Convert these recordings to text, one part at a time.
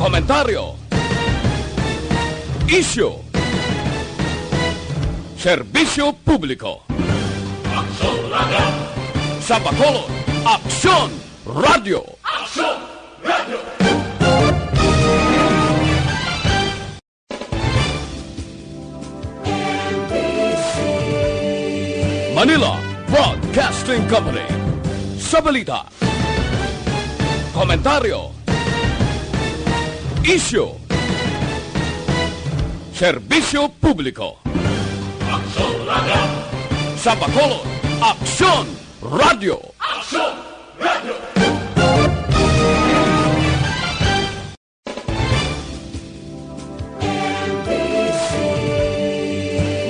komentaryo, isyu, serbisyo publiko. Aksyon Radio! Sa Bacolod, Aksyon Radio! Aksyon Radio! Manila Broadcasting Company. Sa balita, komentaryo, isyu, serbisyo publiko. Aksyon Radio! Sa Bacolod, Aksyon Radio! Aksyon Radio!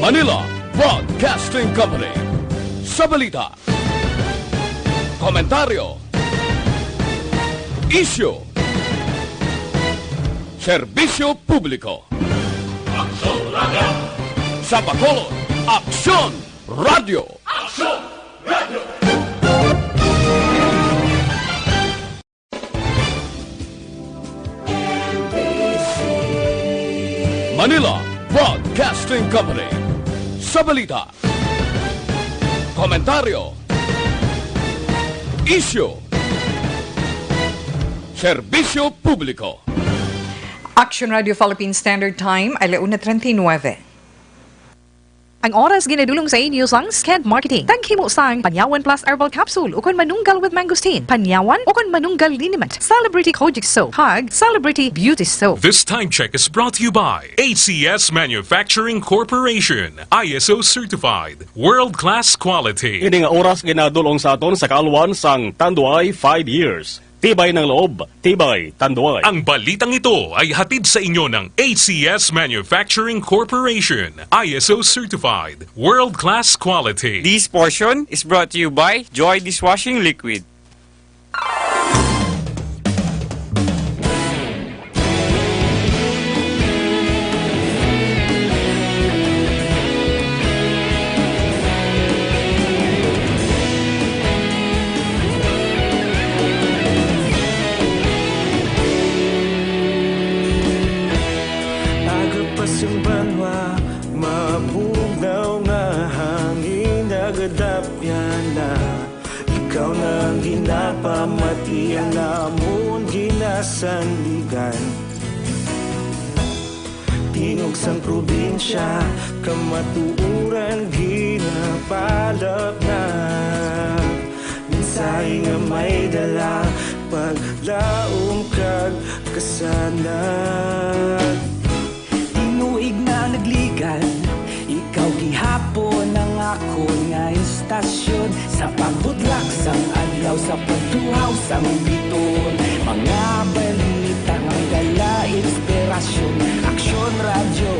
Manila Broadcasting Company. Sa balita, komentaryo, isyu, serbisyo publiko. Aksyon Radio! Sa Bacolod, Aksyon Radio! Aksyon Radio! Manila Broadcasting Company. Sa balita, komentaryo, isyu, serbisyo publiko. Action Radio Philippine Standard Time, 1:39. Ang oras ginadulong sa inyo sang Sked Marketing. Tangkimo sang Panyawan Plus Herbal Capsule ukon manunggal with mangosteen. Panyawan ukon manunggal liniment. Celebrity Kojic Soap. Hug Celebrity Beauty Soap. This time check is brought to you by ACS Manufacturing Corporation. ISO certified. World-class quality. Ini nga oras ginadulong sa aton sa kalwan sang Tanduay 5 years. Tibay ng loob, tibay, Tanduay. Ang balitang ito ay hatid sa inyo ng ACS Manufacturing Corporation. ISO certified. World-class quality. This portion is brought to you by Joy Dishwashing Liquid. Yung banwa, mabugnaw nga hangin nagadapyan na. Ikaw na ang ginapamati ang namon ginasandigan. Tingog sang probinsya, kamatuuran ginapalap na. Minsay nga may dala, paglaom kag kasanag. Nagligan, ikaw gihapon ang ako nga istasyon sa pagbudlak sang adlaw sa pagtuhaw sang biton. Mga balita nga gala inspirasyon, Aksyon Radio,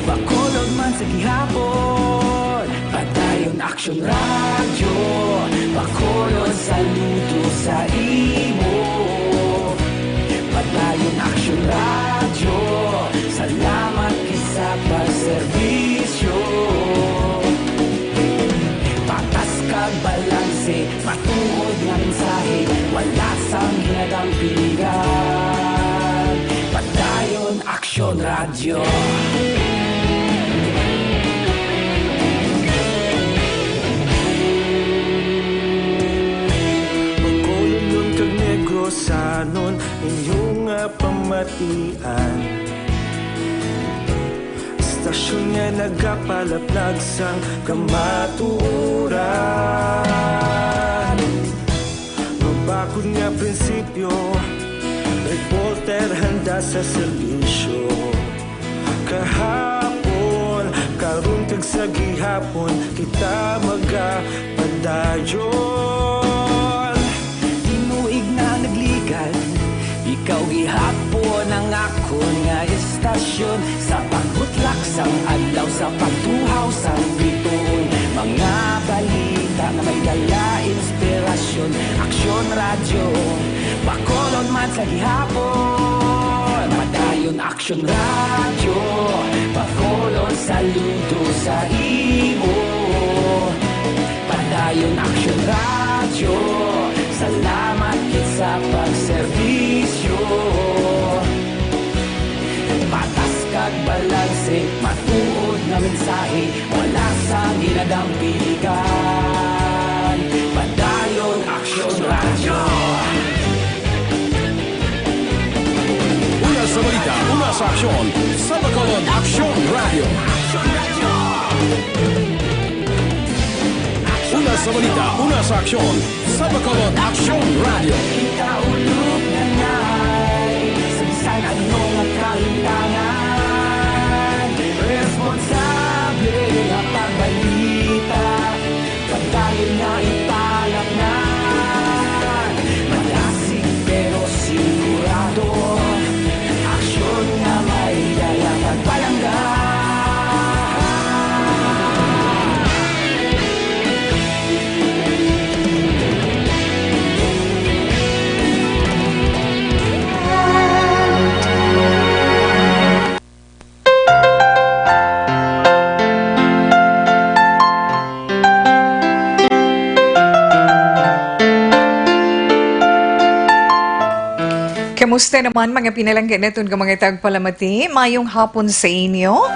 Bacolod man sa gihapon. Padayon Aksyon Radio, Bacolod saludo sa imo. Padayon Aksyon Radio, salamat sa pagserbisyo. Patas kag balanse, matuod nga mensahe, wala sang hinagang piligan. Padayon Aksyon Radio. Magkulunod kag Negrosanon, inyong pamatian. Stasyon nga nagapalaplag sang kamatuuran. Mabakod nga prinsipyo, reporter handa sa serbisyo. Kahapon, karong kag sa gihapon, kita magapadayon. Inuig na nagligan, ikaw gihapon ang ako nga istasyon sa pagbutlak sang adlaw sa pagtuhaw sang biton. Mga balita na may dala inspirasyon, Aksyon Radio, Bacolod man sa gihapon. Padayon Aksyon Radio, Bacolod saludo sa imo. Padayon Aksyon Radio, salamat kit sa pagserbisyo. sa aksyon, sa Bacolod Aksyon Radio. Una sa balita, una sa aksyon, sa Bacolod Aksyon Radio. Ikaulog na na'y sabisan anong nakahintangan. Responsable na pagbalita, pagdahil na italak na. Malasig pero sigurado, aksyon na may dalang pagpalangga. Kamusta naman mga pinalanggan natin ka mga tagpalamati? Mayong hapon sa inyo.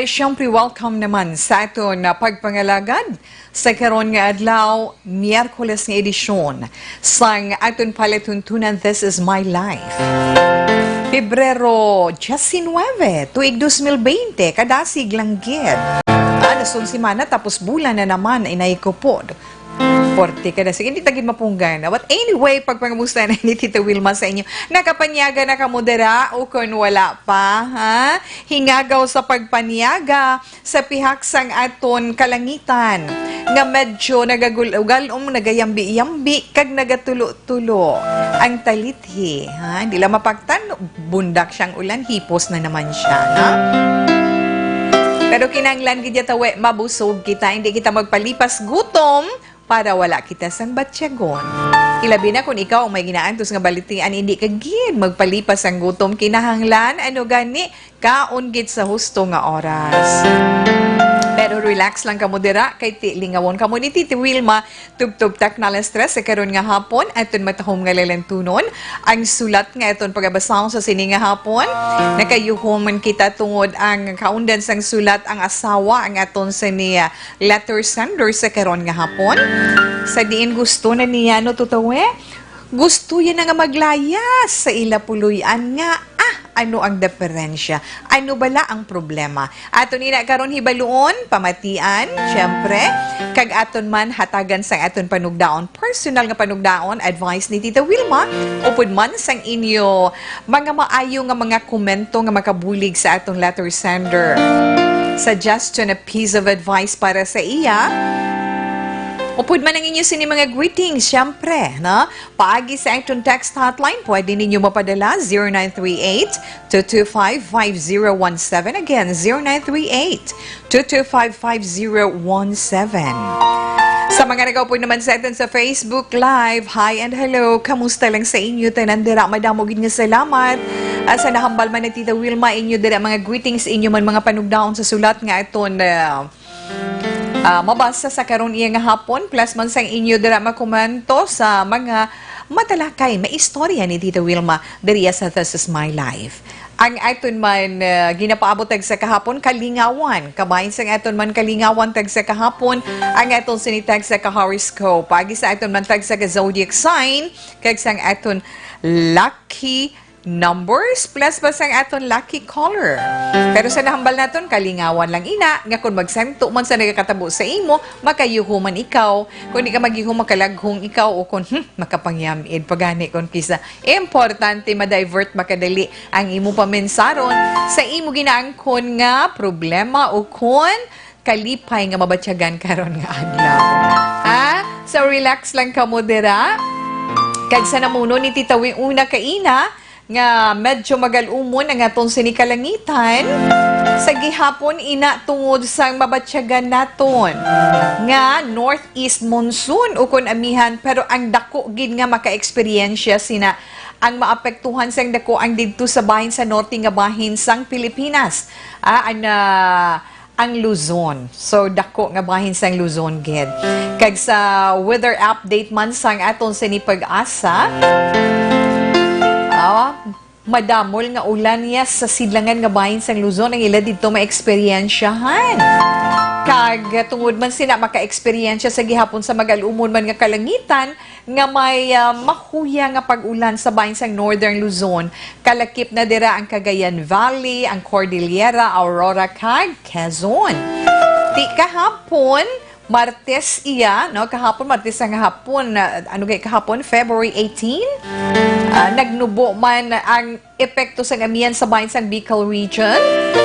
Siyempre welcome naman sa ato na pagpangalagad sa karon nga adlaw, Miyerkules nga edisyon sang aton palatuntunan This Is My Life. Pebrero 19, tuig 2020, kadasig lang gid. Nasong simana tapos bulan na naman ay naikupod. Porte ka na. Sige, hindi tagin mapunggan. But anyway, pagpangamusta na ni Tita Wilma sa inyo, nakapanyaga na kamodera o kung wala pa, ha? Hingagaw sa pagpanyaga sa pihak sang aton kalangitan. Nga medyo nagagulugal nagayambi-yambi, kag nagatulo-tulo. Ang talithi, ha? Hindi lang mapagtan, bundak siyang ulan, hipos na naman siya, ha? Pero kinanglan kita tawe, mabusog kita, hindi kita magpalipas gutom, para wala kita sang batsyagon. Ilabi na kung ikaw ang may ginaantos nga balitian, hindi ka gid magpalipas ang gutom kinahanglan, ano gani, kaon gid sa husto nga oras. Pero relax lang kamo dira kay lingawon kamo ni Tita Wilma tubtub tak na stress sa karon nga hapon aton matahom nga lalantunon ang sulat nga aton pagabasahon sa sini nga hapon. Nakayuhon man kita tungod ang kaundan sang sulat ang asawa ang aton sa niya letter sender sa karon nga hapon. Sa diin gusto na niya no tutawe. Gusto yan nga maglayas sa ila puluyan nga ano ang diferensya? Ano bala ang problema? Aton ina karon hibaluon, pamatian, syempre, kag aton man hatagan sang aton panugdaon, personal nga panugdaon, advice ni Tita Wilma, upod man sang inyo mga maayo nga mga komento nga makabulig sa atong letter sender. Suggestion, a piece of advice para sa iya. Upod man ang inyo sini mga greetings, syempre, no? Paagi sa action text hotline, pwede ninyo mapadala 0938-225-5017. Again, 0938-225-5017. Sa mga nagaupo naman sa atin sa Facebook Live, hi and hello, kamusta lang sa inyo? Tanandira, madamogin nga salamat. Sa nahambal man ni Tita Wilma, inyo dira mga greetings, inyo man mga panugdaon sa sulat nga iton mabasa sa karon iya nga hapon plus man sang inyo dira makomento sa mga matalakay may istorya ni Tita Wilma diriya sa This Is My Life. Ang aton man ginapaabot tag sa kahapon kalingawan, kabahin sang aton man kalingawan tag sa kahapon, ang aton sinitag sa horoscope, pagi sa aton man tag sa zodiac sign, kag sang aton lucky numbers plus pa sang aton lucky color. Pero sa nahambal naton kalingawan lang ina nga kung magsanto man sa nagakatabo sa imo makayuho man ikaw, kung di ka magihum makalaghong ikaw o kung makapangyamid pagani kon kisa importante ma-divert makadali ang imo pamensaron sa imo ginaangkon nga problema o kung kalipay nga mabatyagan karon nga adlaw. So relax lang ka mo dira. Kag sa namuno ni Tita Wi una kaina nga medyo magalumon ang aton sinikalangitan sa gihapon ina tungod sang mabatsyagan naton nga northeast monsoon ukon amihan, pero ang dako gid nga maka-eksperyensya sina ang maapektuhan sang dako ang didto sa bahin sa norte nga bahin sang Pilipinas, ang Luzon. So dako nga bahin sang Luzon gid. Kag sa weather update man sang aton sinipag-asa, madamol nga ulan niya sa sidlangan nga bahin sang Luzon ang ila dito ma-eksperyensyahan. Kag tungod man sina maka-eksperyensya sa gihapon sa magalumon man nga kalangitan nga may mahuya nga pag-ulan sa bahin sang Northern Luzon. Kalakip na dira ang Cagayan Valley, ang Cordillera, Aurora, kag Quezon. Di kahapon, Martes iya, no? Kahapon, Martes ang hapon, kahapon, February 18, nagnubo man ang epekto sa amiyan sa bahin sang Bicol Region.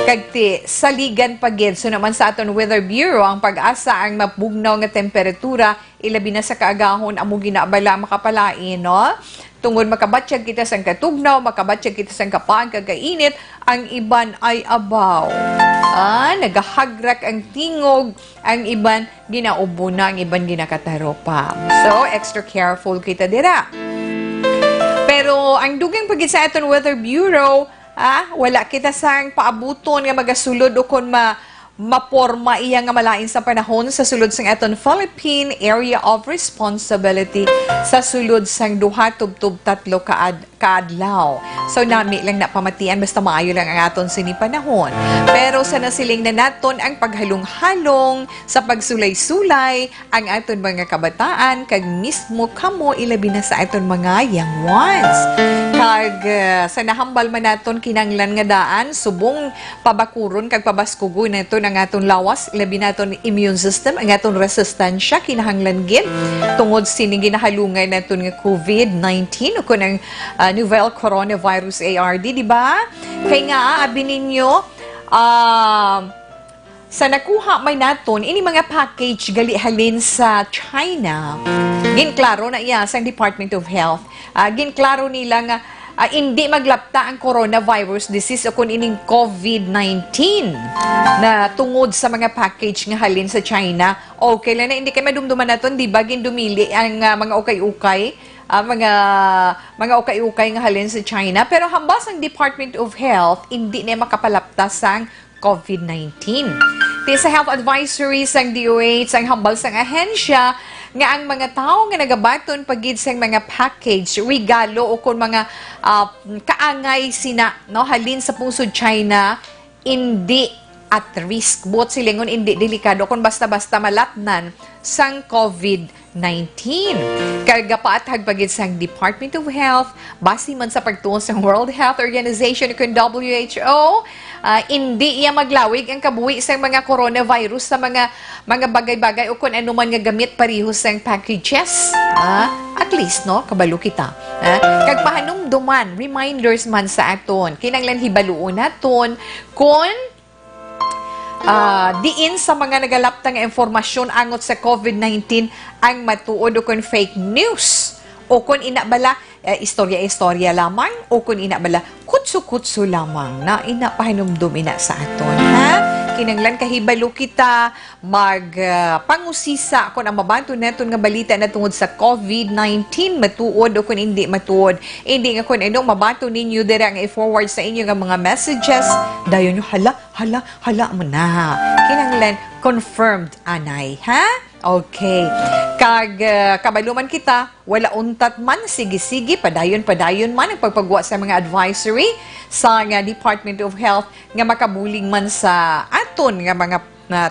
Kagti, saligan pagid. So naman sa aton Weather Bureau, ang pag-asa ang mabugnaw nga temperatura, ilabi na sa kaagahon, amo ginabala makapalain, no? Tungod makabatsyag kita sang katugnaw, makabatsyag kita sang kapaan kagainit, ang iban ay abaw. Nagahagrak ang tingog, ang iban ginaubo na, ang iban ginakataro pa. So, extra careful kita dira. Pero ang dugang pagit sa aton Weather Bureau, wala kita sang paabuton nga magasulod o kung maporma iya nga malain sa panahon sa sulod sang aton Philippine Area of Responsibility sa sulod sang 2-3 kaadlaw. So nami lang na pamatian basta maayo lang ang aton sini panahon. Pero sa nasiling na naton ang paghalong-halong sa pagsulay-sulay ang aton mga kabataan kag mismo kamo ilabi na sa aton mga young ones. Kag sa nahambal man naton kinanglan nga daan subong pabakuron kag pabaskugon naton ang aton lawas, ilabi naton immune system, ang aton resistensya kinahanglan gid tungod sining ginahalungay naton nga COVID-19 o kun ang novel coronavirus ARD, di ba? Kay nga abi ninyo sa nakuha may naton ini mga package gali halin sa China. Ginklaro na iya sa Department of Health. Ginklaro nila nga hindi maglapta ang coronavirus disease o kung ining COVID-19 na tungod sa mga package nga halin sa China. Okay lang na hindi kayo madumduman naton, di ba? Gindumili ang mga ukay-ukay, mga ukay-ukay nga halin sa China. Pero hambas ang Department of Health, hindi na makapalapta sang COVID-19. Sa health advisory sang DOH, ang hambal sang ahensya, nga ang mga tao nga nagabaton pagid sa mga package, regalo o kung mga kaangay sina no, halin sa pusod China, hindi at risk. Buot silingon, hindi delikado kung basta-basta malatnan sang COVID-19. Kagapaat hagpagid sang Department of Health, base man sa pagtuon sa World Health Organization kung WHO, hindi iya maglawig ang kabuhi sa mga coronavirus sa mga bagay-bagay o kung ano man nga gamit parehos sang packages. At least, no, kabalo kita. Kag pahanumduman, reminders man sa aton, kinanglan hibaluon naton kung diin sa mga nagalapta nga informasyon angot sa COVID-19 ang matuod o kung fake news o kung inabala istorya-istorya lamang o kung inabala kutsu-kutsu lamang na inapahinumdum ina sa aton, ha? Kinanglan kahibalo kita pangusisa kung ang mabanto naton nga balita na tungod sa COVID-19 matuod o kung hindi matuod. Hindi nga kung anong mabanto ninyo dira nga i-forward sa inyo nga mga messages, dayon nyo hala mo na. Kinanglan confirmed anay, ha? Okay. Kag kabaluman kita, wala untat man, sige-sige, padayon man ang pagpagwa sa mga advisory sa nga Department of Health nga makabuling man sa aton nga mga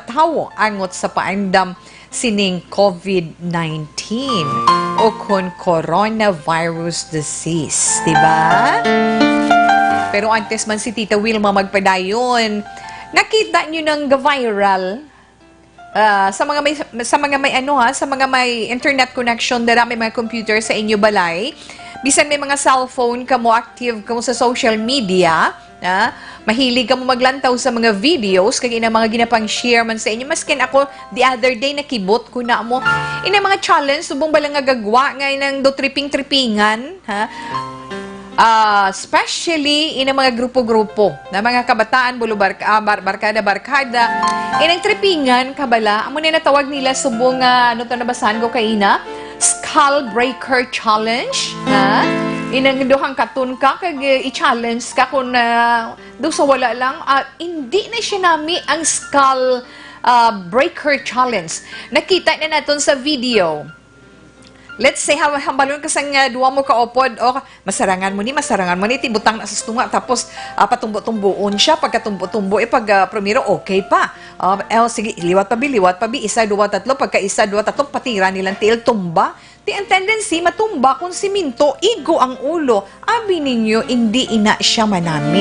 tao angot sa paandam sining COVID-19 o kon coronavirus disease, di ba? Pero antes man si Tita Wilma magpadayon, nakita nyo ng viral sa mga may internet connection dara may mga computer sa inyo balay, bisan may mga cellphone kamo active kamo sa social media, mahilig kamo maglantaw sa mga videos kag ina mga ginapang share man sa inyo. Maskin ako the other day nakibot ko na mo ina mga challenge subong balang nga gagwa nga nang do tripping-trippingan, ha? Especially in mga grupo-grupo na mga kabataan, barkada, inang tripingan, kabala, amo na natawag nila subong, ano to nabasahan ko kaina? Skull Breaker Challenge, ha? Inang duhang katun ka, kag i-challenge ka kung do sa wala lang, hindi na siya nami ang Skull Breaker Challenge. Nakita na natin sa video. Let's say, hambalon ka sang duwa mo kaopod, o masarangan mo ni, tibutang na sa stunga, tapos patumbo-tumbuon siya, pagkatumbo-tumbo, pag primero, okay pa. Sige, liwat pa bi, 1, 2, 3, pagka 1, 2, 3, patira nilang tiil, tumba. Ti ang tendency matumba kung siminto, igo ang ulo. Abi ninyo, hindi ina siya manami.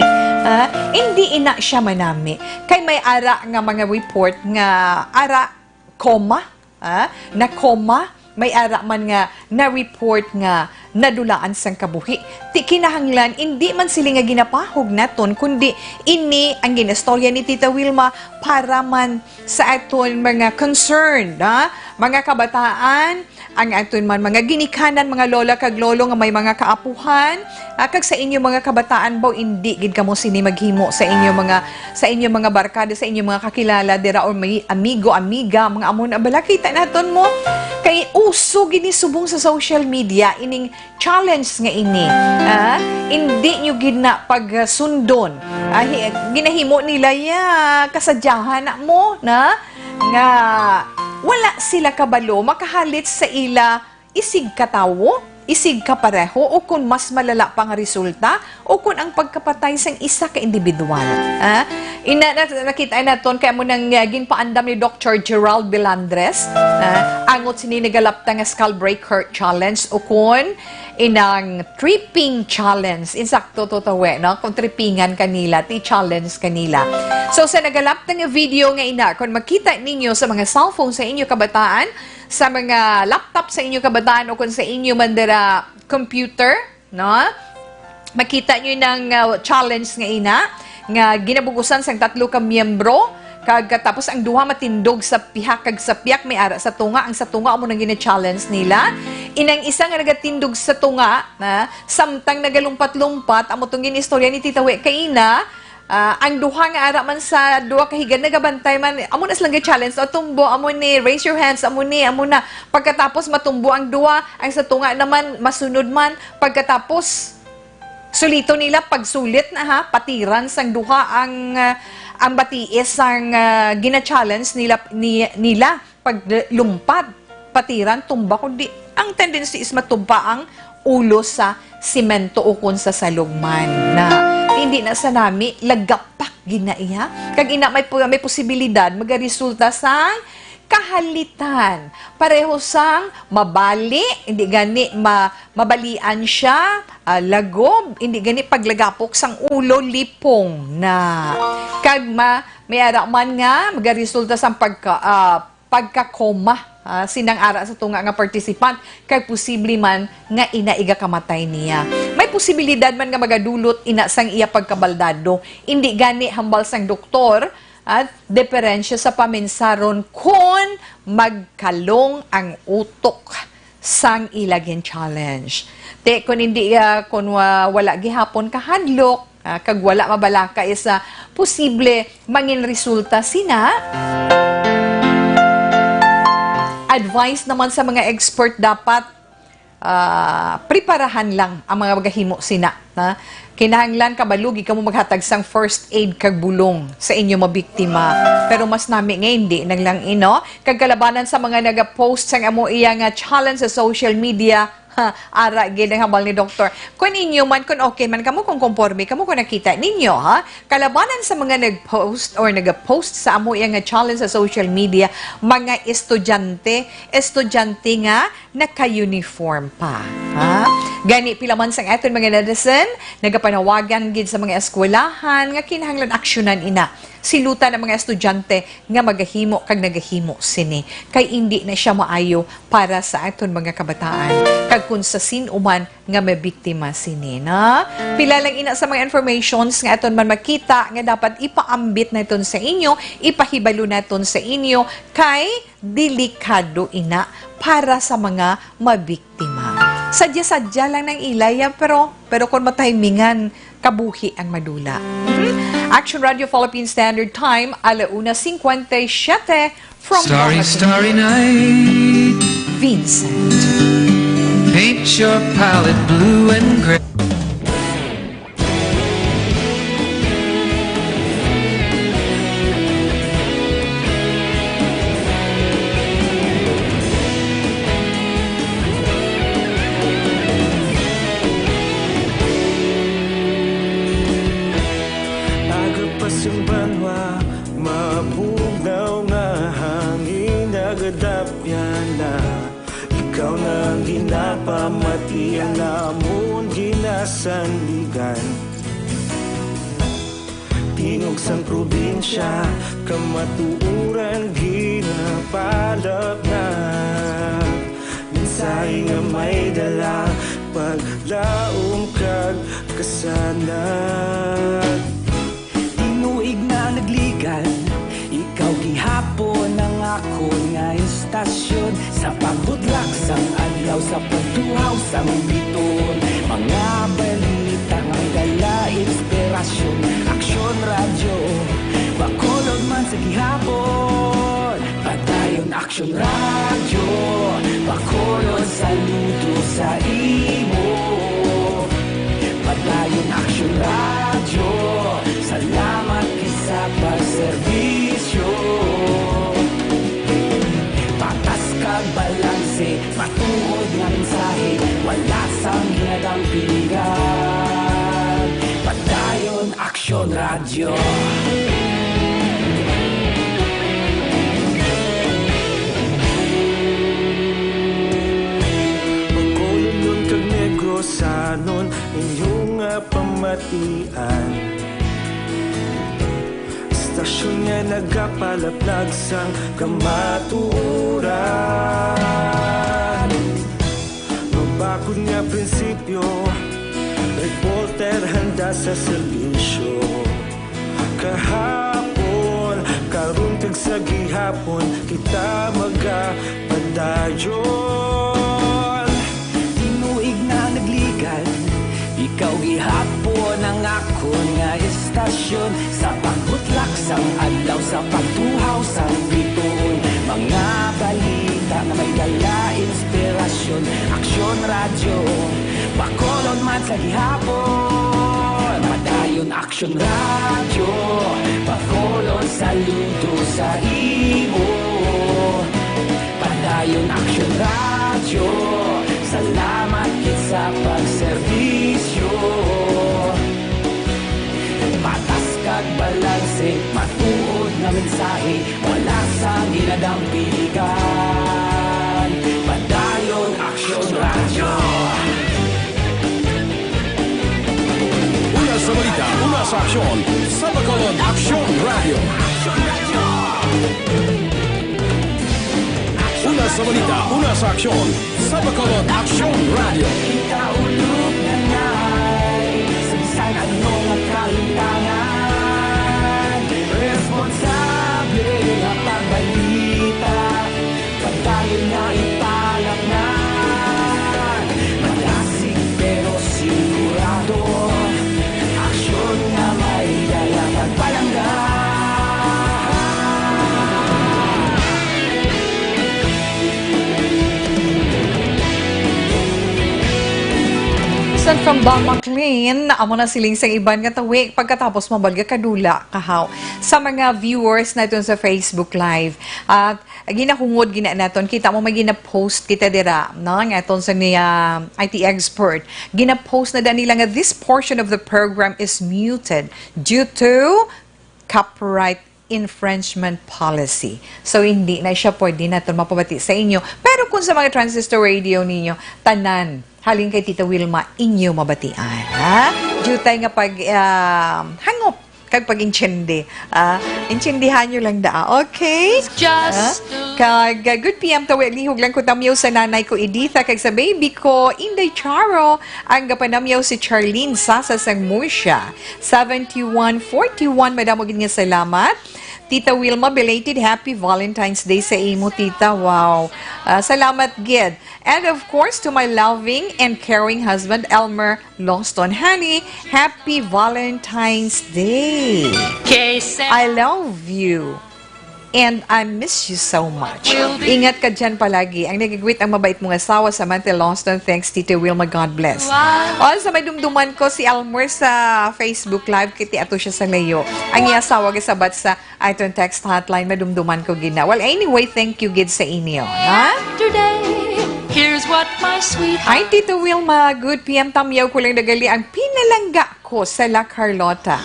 Hindi ina siya manami. Kay may ara nga mga report nga ara koma, na koma, may ara man nga na report nga nadulaan sang kabuhi. Ti kinahanglan, hindi man sila nga ginapahog naton, kundi ini ang ginastorya ni Tita Wilma para man sa aton mga concerned, mga kabataan, ang aton man mga ginikanan, mga lola kag lolo nga may mga kaapuhan, kag sa inyo mga kabataan baw hindi gid kamo sini maghimo sa inyo mga barkada, sa inyo mga kakilala dira or may amigo amiga mga amon abala kita naton mo kay uso gini subong sa social media ining challenge nga ini. Hindi nyo gid na pagsundon. Ginahimo nila ya kasadyahan na mo na nga wala sila kabalo makahalit sa ila isig katawo, isig kapareho o kung mas malala pa nga resulta o kung ang pagkapatay sang isa ka individual. Nakita naton kaya mo nang ginpaandam ni Dr. Gerald Belandres, angot sinigalapta nga skull breaker challenge o kung inang tripping challenge. Insakto totawe, no? Kung trippingan kanila, ti-challenge kanila. So, sa nagalapta nga video nga ina, kung makita ninyo sa mga cellphone sa inyo kabataan, sa mga laptop sa inyo kabataan o kung sa inyo mandara computer, no? Makita nyo ng challenge nga ina, nga ginabugusan sang 3 ka miyembro, tapos ang duha matindog sa pihak kag sa piyak may ara sa tunga, ang sa tunga amo nang gina-challenge nila. Inang isa nga nagatindog sa tunga, samtang nagalumpat-lumpat amo tong ginistorya ni Tita We kay ina, ang duha nga ara man sa duha ka higad nagabantay man amo na lang challenge o tumbo amo ni raise your hands amo na pagkatapos matumbo ang duha, ang sa tunga naman masunod man pagkatapos sulito nila pagsulit na patiran sang duha ang batiis ang gina-challenge nila paglumpat patiran tumba kundi ang tendency is matumpa ang ulo sa simento o kun sa salugman na hindi na sa nami lagapak ginaiha kag ina may posibilidad magaresulta sang kahalitan pareho sang mabali hindi gani mabalian siya lagob hindi gani paglagapok sang ulo lipong na kag may ara man nga magaresulta sang pagkakoma sinang ara sa tunga nga participant kay posible man nga inaiga kamatay niya. May posibilidad man nga magadulot ina sang iya pagkabaldado. Hindi gani hambal sang doktor at diferensya sa paminsaron kung magkalong ang utok sang ilagin challenge. Te kung hindi wala gihapon kahadlok kag wala mabalaka isa posible mangin resulta sina. Advice naman sa mga expert dapat preparahan lang ang mga magahimo sina. Kinahanglan kabalugi ka mo maghatag sang first aid kag bulong sa inyo mabiktima. Pero mas nami nga hindi naglang ino. Kag kalabanan sa mga nagapost sang amo iya nga challenge sa social media. Ara gid ang hambal ni doktor. Kung inyo man kung okay man kamo kung conforme kamo kung nakita ninyo kalabanan sa mga nag-post or nag-post sa amo yang challenge sa social media mga estudyante nga naka-uniform pa gani pila man sang aton mga netizen nagapanawagan gid sa mga eskwelahan nga kinahanglan aksyonan ina silutan ang mga estudyante nga magahimo kag nagahimo sini kay hindi na siya maayo para sa aton mga kabataan kag kun sa sinuman nga may biktima sini na pila lang ina sa mga informations nga aton man makita nga dapat ipaambit naton sa inyo ipahibalo naton sa inyo kay delikado ina para sa mga mabiktima sadya-sadya lang ng ilaya pero kung matimingan kabuhi ang madula. Action Radio Philippine Standard Time, 1:57 from Starry, starry night. Vincent. Paint your palette blue and gray. Yung banwa, mapugnaw nga hangin nagadapyan na ikaw na ang wala pa mati ang namon ginasandigan. Tinog sang probinsya, kamatuuran ginapalap na. Minsay nga may dala, paglaom kag kasanag. Tinuig na nagligan, ikaw gihapon ang ako nga istasyon. Sa pagbudlak sang adlaw, sa pagtuhaw sang biton. Mga balita ang dala, inspirasyon. Aksyon radyo, bakulog man sa gihapon. Padayon aksyon radyo, bakulog saludo sa imo. Padayon aksyon radyo, salamat kisa pagserbisyo. Patas kag balanse, matuod nga mensahe, wala sang hinadang piligan. Padayon aksyon radyo. Pagkulunod kag negosanon, inyong nga pamatian. Istasyon nga nagapalaplag sang kamatuuran. Mabakod nga prinsipyo, reporter handa sa serbisyo. Kahapon, karon kag sa gihapon, kita magapadayon. Tinuig na nagligan, ikaw gihapon ang ako nga istasyon. Sa pagbutlak sang adlaw, sa pagtuhaw sang biton. Mga balita na may dala, inspirasyon. Aksyon radyo, bakolon man sa gihapon. Padayon aksyon radyo, bakolon saludo sa imo. Padayon aksyon radyo, salamat kit sa pagserbisyo. Patas kag balanse, matuod na mensahe, wala sang hinadang piligan. Padayon aksyon radyo. Una sa balita, una sa aksyon, sa Bacolod Aksyon Radio. Una sa balita, una sa aksyon, sa Bacolod Aksyon Radio. Kita ulog na ngay, sabisan anong nagkalintangan. Responsable na pagbalita, pagdayon na ipalak na. Malasig pero sigurado, aksyon na may dala pagpalangga. Saan from Don McLean, amo na siling sa iban nga tawi pagkatapos mabalga kadula kahaw sa mga viewers naton sa Facebook Live. At ginahungod gina naton, kita mo may gina-post kita dira no nga aton sa niya IT expert. Gina-post na nila nga this portion of the program is muted due to copyright infringement policy. So, hindi na siya pwede natin mapabati sa inyo. Pero kung sa mga transistor radio ninyo, tanan, halin kay Tita Wilma, inyo mabatian. Ha? Due tayo nga pag hangop, kag pag-inchindi. Inchindihan nyo lang da. Okay? Just Kag good PM tawi lihog lang ko tamyaw sa nanay ko Editha kag sa baby ko Inday Charo ang gapanamyaw si Charlene Sasa sang Murcia 7141 madamo gid nga salamat. Tita Wilma, belated happy Valentine's Day sa imo, tita. Wow. Salamat, gid. And of course, to my loving and caring husband, Elmer Longston. Honey, happy Valentine's Day. I love you. And I miss you so much. Ingat ka dyan palagi. Ang nagigwit ang mabait mong asawa, Samantha Longston. Thanks, Tita Wilma. God bless. Also, may dumduman ko si Elmer sa Facebook Live. Kiti ato siya sa layo. Ang iasawa kasabat sa iTunes text hotline. Madumduman ko gina. Well, anyway, thank you, gid sa inyo. Ha? today, here's what my Hi, sweetheart. Tita Wilma. Good PM. Tamyaw ko lang nagali ang pinalangga ko sa La Carlota.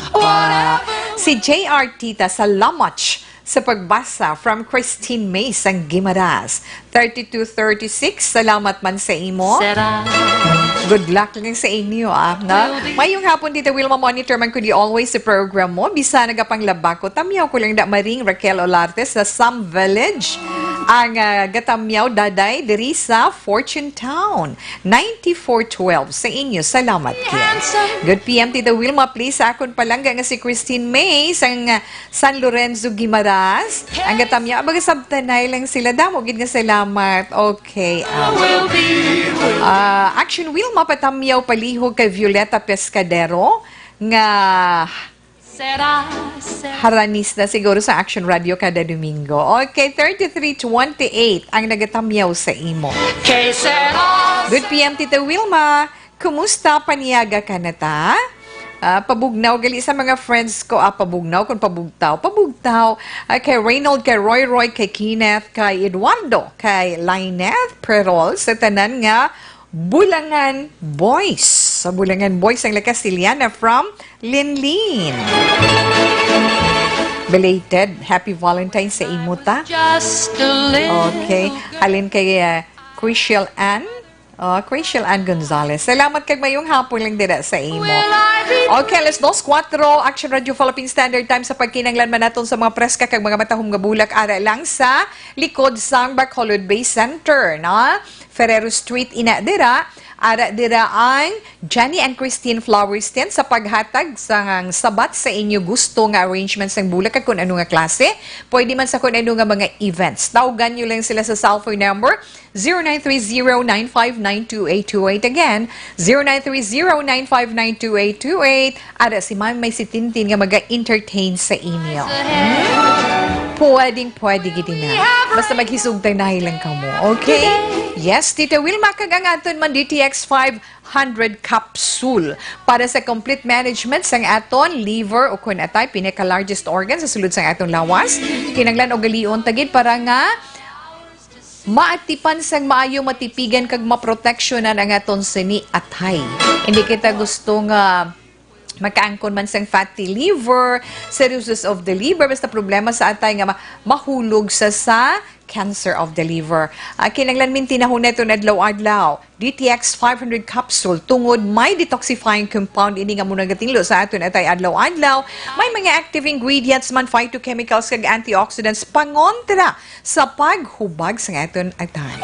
Si JR Tita, salamat sa pagbasa from Christine May sang Gimaras. 3236, salamat man sa imo. Good luck lang sa inyo, na? Mayong hapon dito, Wilma, monitor man ko di always sa program mo. Bisa nagapang labako. Tamyaw ko lang da maring Raquel Olarte sa Sam Village. Ang gatamyaw daday diri sa Fortune Town. 9412 sa inyo. Salamat kaya. Good PM, Tita Wilma. Please, akon palangga nga si Christine May sang San Lorenzo Gimaras. Ang gatamyaw, baga sabtanay lang sila. Damo, gid nga salamat. Okay. Action Wilma, patamyaw palihog kay Violeta Pescadero nga haranis na siguro sa Action Radio kada Domingo. Okay, 3328 ang nagatamyaw sa imo. Good PM, Tita Wilma. Kumusta? Paniyaga ka na ta? Pabugnaw gali sa mga friends ko. Pabugnaw kung pabugtaw. Pabugtaw. Kay Reynold, kay Roy, kay Kenneth, kay Eduardo, kay Lynette Perol, sa tanan nga Bulangan Boys. Sa Bulangan Boys ang Lacastiliana from Linlin. Belated Happy Valentine's sa imuta. Okay. Halin kay Crystal Ann. Crystal Ann Gonzalez. Salamat kag mayong hapon lang dira sa imo. Okay, let's 2:04 Action Radio Philippine Standard Time sa pagkinanglan man naton sa mga preska kag mga matahong nga bulak ara lang sa likod sang Bacolod Bay Center, na Ferrero Street ina dira. Ara dira ang Johnny and Christine Flower Stand sa paghatag sang sabat sa inyo gusto nga arrangements ng bulak kag kung ano nga klase. Pwede man sa kung ano nga mga events. Tawagan nyo lang sila sa cellphone number 0930-959-2828. Again, 0930-959-2828. Ara si Ma'am may si Tintin nga mag-entertain sa inyo. Pwede gid na. Basta maghisugtay na lang ka mo. Okay? Yes, Tita Wilma, kag ang aton man DTX 500 capsule para sa complete management sang aton liver o kun atay pinaka-largest organ sa sulod sang aton lawas. Kinanglan og galion tagid para nga maatipan sang maayo matipigan kag maproteksyonan ang aton sini atay. Hindi kita gusto nga makaangkon man sang fatty liver, cirrhosis of the liver, basta problema sa atay nga mahulog sa cancer of the liver. Kinanglan minti na huneto na adlaw-adlaw. DTX 500 capsule tungod may detoxifying compound ini nga muna gatinglo sa aton atay adlaw-adlaw. May mga active ingredients man, phytochemicals kag antioxidants pangontra sa paghubag sa aton atay.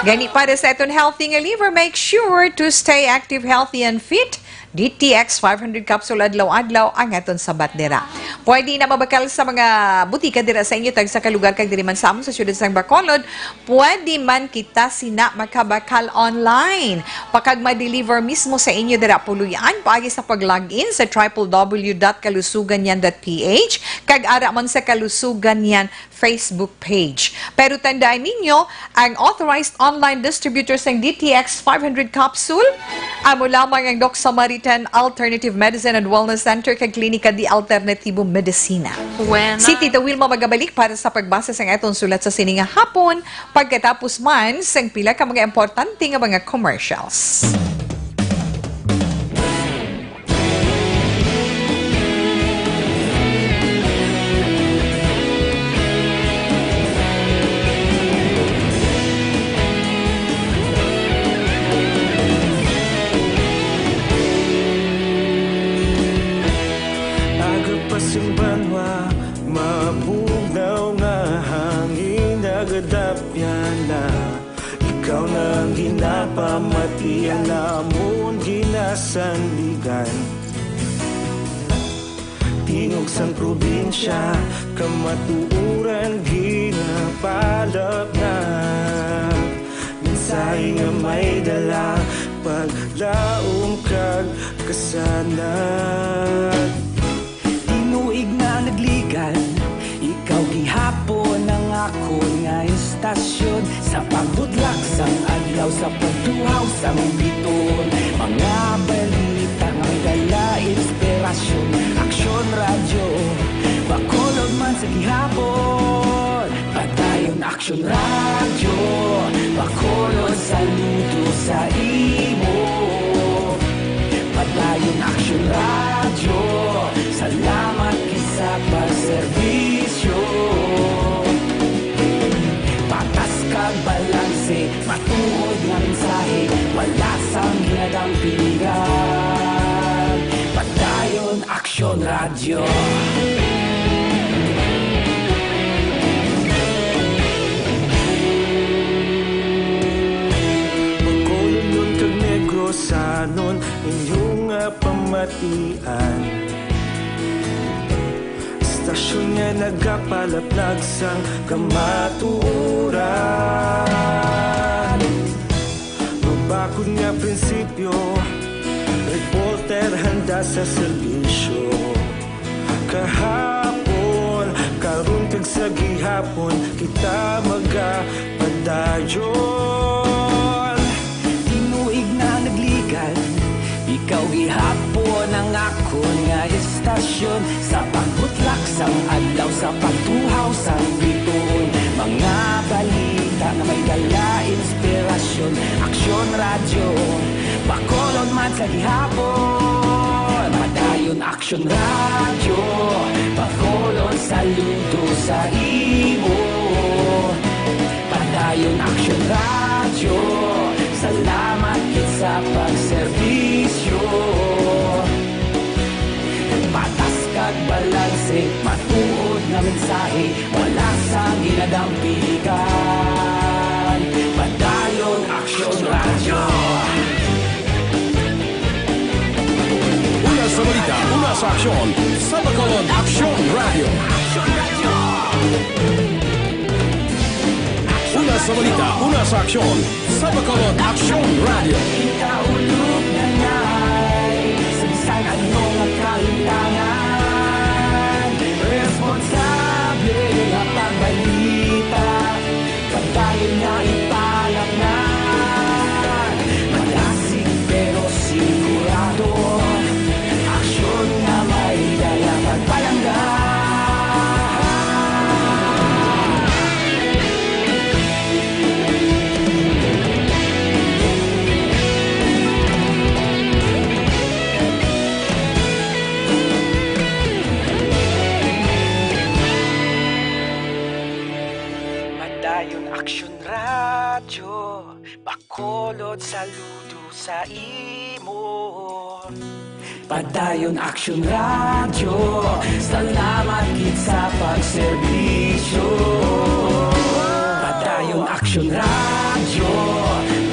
Gani para sa aton healthy nga liver, make sure to stay active, healthy and fit. DTX 500 capsule adlaw-adlaw ang aton sabat dira. Pwede na mabakal sa mga butika dira sa inyo tag sa kalugar kag diri man sa amon sa siyudad sang Bacolod. Pwede man kita sina makabakal online. Pakag ma-deliver mismo sa inyo dira puluyan paagi sa pag-login sa www.kalusuganyan.ph kag ara man sa Kalusuganyan Facebook page. Pero tandaan ninyo, ang authorized online distributor sang DTX 500 capsule amo lamang ang Doc Samaritan Alternative Medicine and Wellness Center kag Klinika di Alternativo Medicina. Si Tita Wilma magabalik para sa pagbasa sang atong sulat sa sininga hapon pagkatapos man sang pila ka mga importante nga mga commercials. Pasimbanwa, mabugnaw nga hangin nagadapyan na. Ikaw na ginapamati ang namon ginasandigan. Tingog sang probinsya, kamatuuran ginapalap na. Minsay nga may dala, paglaong kag kasanat. Tinuig na nagligan, ikaw gihapon ang ako nga istasyon. Sa pagbudlak sang adlaw, sa pagduhaw sang biton. Mga balita nga dala inspirasyon. Aksyon radyo, Bacolod man sa gihapon. Padayon Aksyon radyo, Bacolod saludo sa imo. Padayon Aksyon radyo, salamat kisa pagserbisyo. matuod nga mensahe, wala sang ginadampigan. Padayon Aksyon Radio. Magkulunod kag Negrosanon inyong pamatian. Stasyon nga nagapalaplag sang kamaturan. Mabakod nga prinsipyo, reporter handa sa serbisyo. Kahapon, karon kag sa gihapon, kita magapadayon. Tinuig na naglikan, ikaw gihapon ang akon nga istasyon. Sa pagbutlak sang adlaw, sa pagtuhaw sang bituon, mga balita na may dala inspirasyon. Aksyon Radio, bakolod man sa gihapon. Padayon Aksyon Radio, bakolod saludo sa imo. Padayon Aksyon Radio, salamat kit sa pagserbisyo. Patas kag balanse, matuod nga mensahe, wala sang ginadampigan. Padayon Aksyon Radio. Una sa balita, una sa aksyon, sa Bacolod Aksyon Radio. Una sa balita, una sa aksyon, sa Bacolod Aksyon Radio. Ikaulog na ngay, sa bisan anong kalintangan. Responsable nga pagbalita, pagdayon nga ipalaknan. Malasig pero sigurado, aksyon nga may dala pagpalanggan. Padayon Aksyon Radio, bakolod saludo sa imo. Padayon Aksyon Radio, salamat kit sa pagserbisyo. Padayon Aksyon Radio,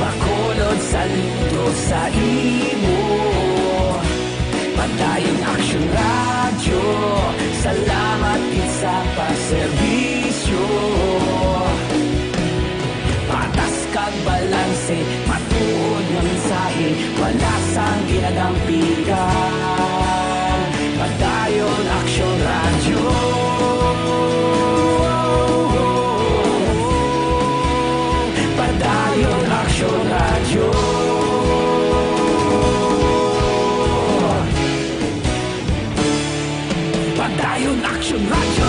bakolod saludo sa imo. Padayon Aksyon Radio, salamat kit sa pagserbisyo. Patas kag balanse, matuod nga mensahe, wala sang ginadampigan. Padayon Aksyon Radio. Padayon Aksyon Radio. Padayon Aksyon Radio.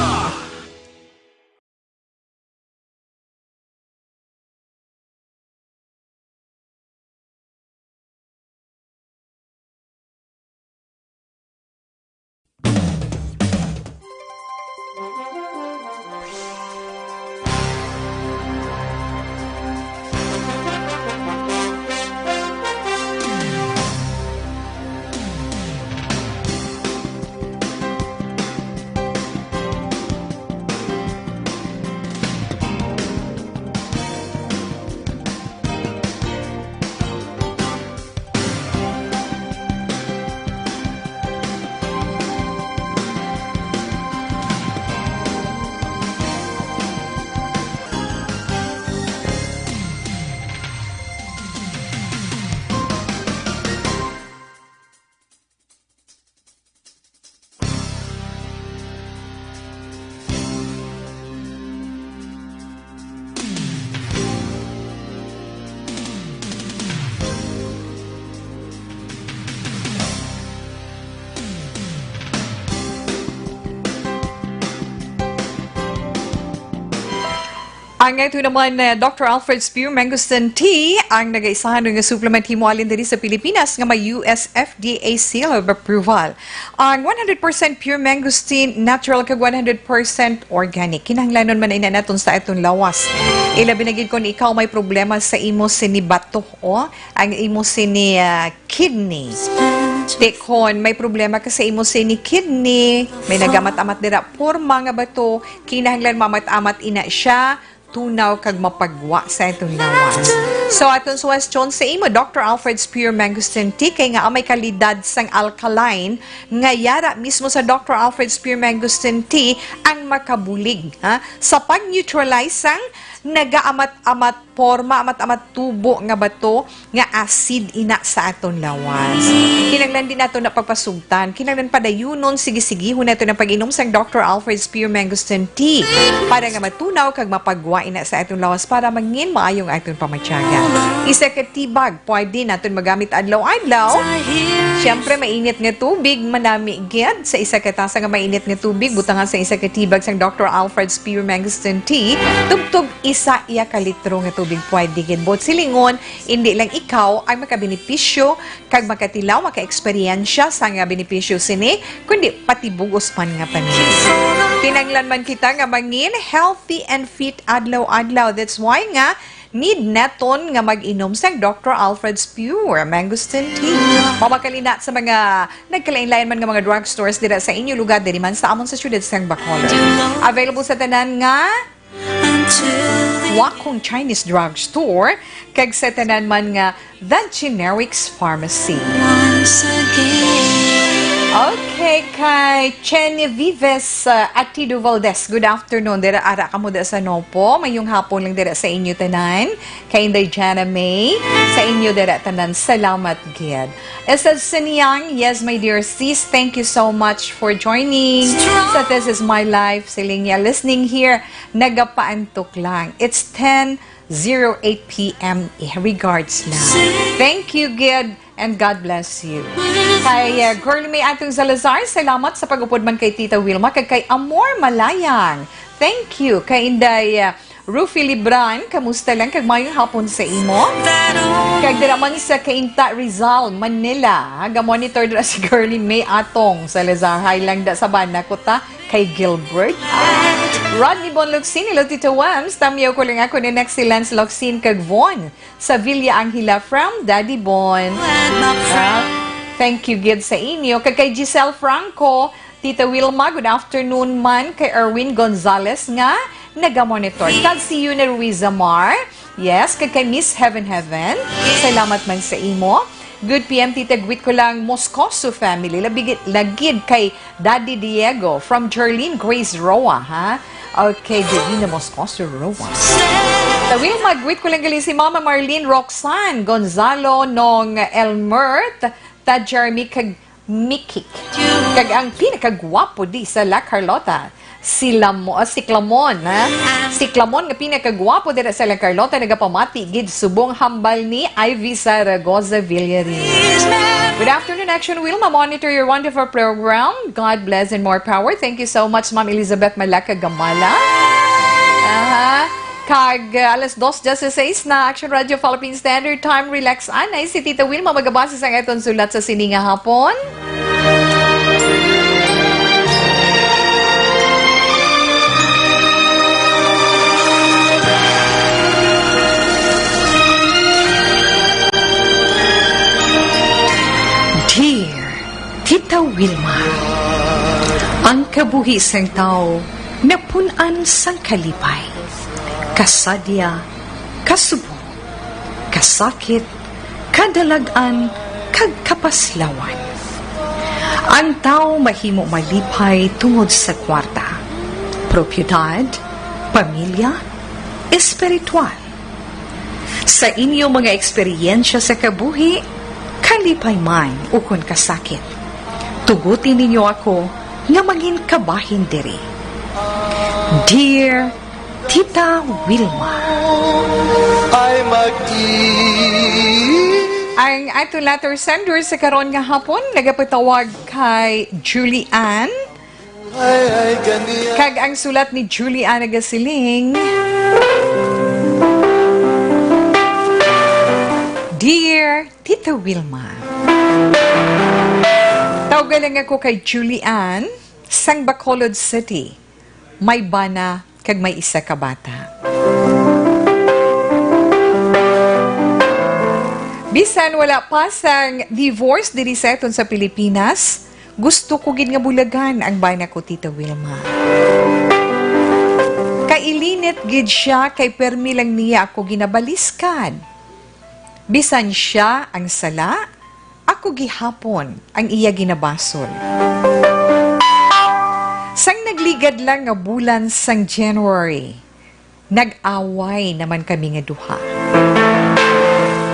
Ang ito naman Dr. Alfred Spear Mangosteen Tea ang nag-aisahan ng supplement himualin diri sa Pilipinas nga may US FDA seal of approval. Ang 100% pure mangosteen, natural kag 100% organic. Kinahanglanon man ina naton sa itong lawas. Ilabi na gid kon ikaw may problema sa imo sini bato o ang imo sini kidney. Tekon, may problema ka sa imo sini kidney, may nagamat-amat dira porma nga bato, kinahanglan mamat-amat ina siya, tunaw kag mapagwa sa itong lawas. So atong suwestyon sa imo Dr. Alfred Spear Mangosteen Tea kay nga may kalidad sang alkaline nga yara mismo sa Dr. Alfred Spear Mangosteen Tea ang makabulig sa pag-neutralize sang nagaamat-amat porma, amat-amat tubo nga bato nga acid ina sa aton lawas. Kinanglan din nato na pagpasugtan, kinanglan padayunon sige-sigihon nato na pag-inom sang Dr. Alfred Spear Mangosteen Tea para nga matunaw kag mapagwa ina sa aton lawas para mangin maayong aton pamatyaga. Isa ka tibag, pwede naton magamit adlaw-adlaw. Siyempre mainit nga tubig manami gyud sa isa ka tasa nga mainit nga tubig butangan sa isa ka tibag sang Dr. Alfred Spear Mangosteen Tea tugtog isa iya ka litro nga tubig pwede gid bot silingon hindi lang ikaw ay makabenepisyo kag makatilaw maka-eksperyensya sa nga benepisyo sini kundi pati bugos man nga pamilya. Kinanglan man kita nga mangin healthy and fit adlaw-adlaw. That's why nga need naton nga mag-inom sang Dr. Alfred Spear Mangosteen Tea. Mamakalina sa mga nagkalain-lain man nga mga drugstores dira sa inyo lugar diri man sa amon sa syudad sang Bacolod. Available sa tanan nga Wakong Chinese drugstore kag sa tanan man nga The Generics Pharmacy. Okay, kay Chenny Vives Atido Valdez. Good afternoon. Dira ara ka mo da sa Nopo. Mayong hapon lang dira sa inyo tanan. Kay Inday Jana May. Sa inyo dira tanan. Salamat, gid. Esa Siniyang, yes, my dear sis, thank you so much for joining. So this is my life. Siling niya listening here. Nagapaantok lang. It's 10:08 p.m. Regards na. Thank you, gid. And God bless you. Kay Girl May Atong Salazar, salamat sa pag-upod man kay Tita Wilma, kay Amor Malayang. Thank you. Kay Inday Rufy Libran, kamusta lang? Kag mayong hapon sa imo. Kag diraman sa Kainta Rizal, Manila. Ga-monitor dira si Girlie May Atong Salazar. Hay lang da sa bana ko ta. Kay Gilbert. Rodney Bon Luxin, ilo Tito Wams. Tamiyaw ko lang ako ni next si Lance Luxin kag Von. Sa Villa Angela from Daddy Bon. Thank you, gid sa inyo. Kay Giselle Franco, Tita Wilma, good afternoon man. Kay Erwin Gonzalez nga, naga-monitor. Kag si Yuna Ruiza Mar. Yes, kay Miss Heaven Heaven. Salamat man sa imo. Good PM, Tita Gwit ko lang, Moscoso family. Lagid kay Daddy Diego from Jerlene Grace Roa, ha? Okay, Divina Moscoso Roa. Tawil mag-gwit ko lang galing si Mama Marlene Roxanne Gonzalo nong Elmert ta Jeremy kag Mikik. Kag ang pinakagwapo di sa La Carlota. Si Clamon, ha? Si Clamon nga pinakagwapo dira sa La Carlota nagapamati gid subong hambal ni Ivy Zaragoza Villarin. Good afternoon, Action Wilma. Monitor your wonderful program. God bless and more power. Thank you so much, Ma'am Elizabeth Malaka Gamala. Kag alas 2:16 na Action Radio Philippine Standard Time. Relax anay si Tita Wilma magabasa sa aton sulat sa sininga hapon. Dear Tita Wilma, ang kabuhi sang tao napunan sang kalipay, kasadya, kasubo, kasakit, kadalagan, kag kapaslawan. Ang tao mahimo malipay tungod sa kwarta, propiedad, pamilya, espiritual. Sa inyo mga eksperyensya sa kabuhi, kalipay man ukon kasakit. Tugutin ninyo ako nga maging kabahin diri. Dear Tita Wilma. Ang ato letter sender sa karon nga hapon nagapatawag kay Julianne. Kag ang sulat ni Julianne nagasiling, Dear Tita Wilma, tawagalang ako kay Julian, sang Bacolod City. May bana kag may isa ka bata. Bisan wala pa sang divorce diri sa aton sa Pilipinas, gusto ko gid nga bulagan ang bana ko, Tita Wilma. Kailinit gid siya kay permi lang niya ako ginabaliskan. Bisan siya ang sala, ako gihapon ang iya ginabasol. Sang nagligad lang nga bulan sang January, nag-away naman kami nga duha.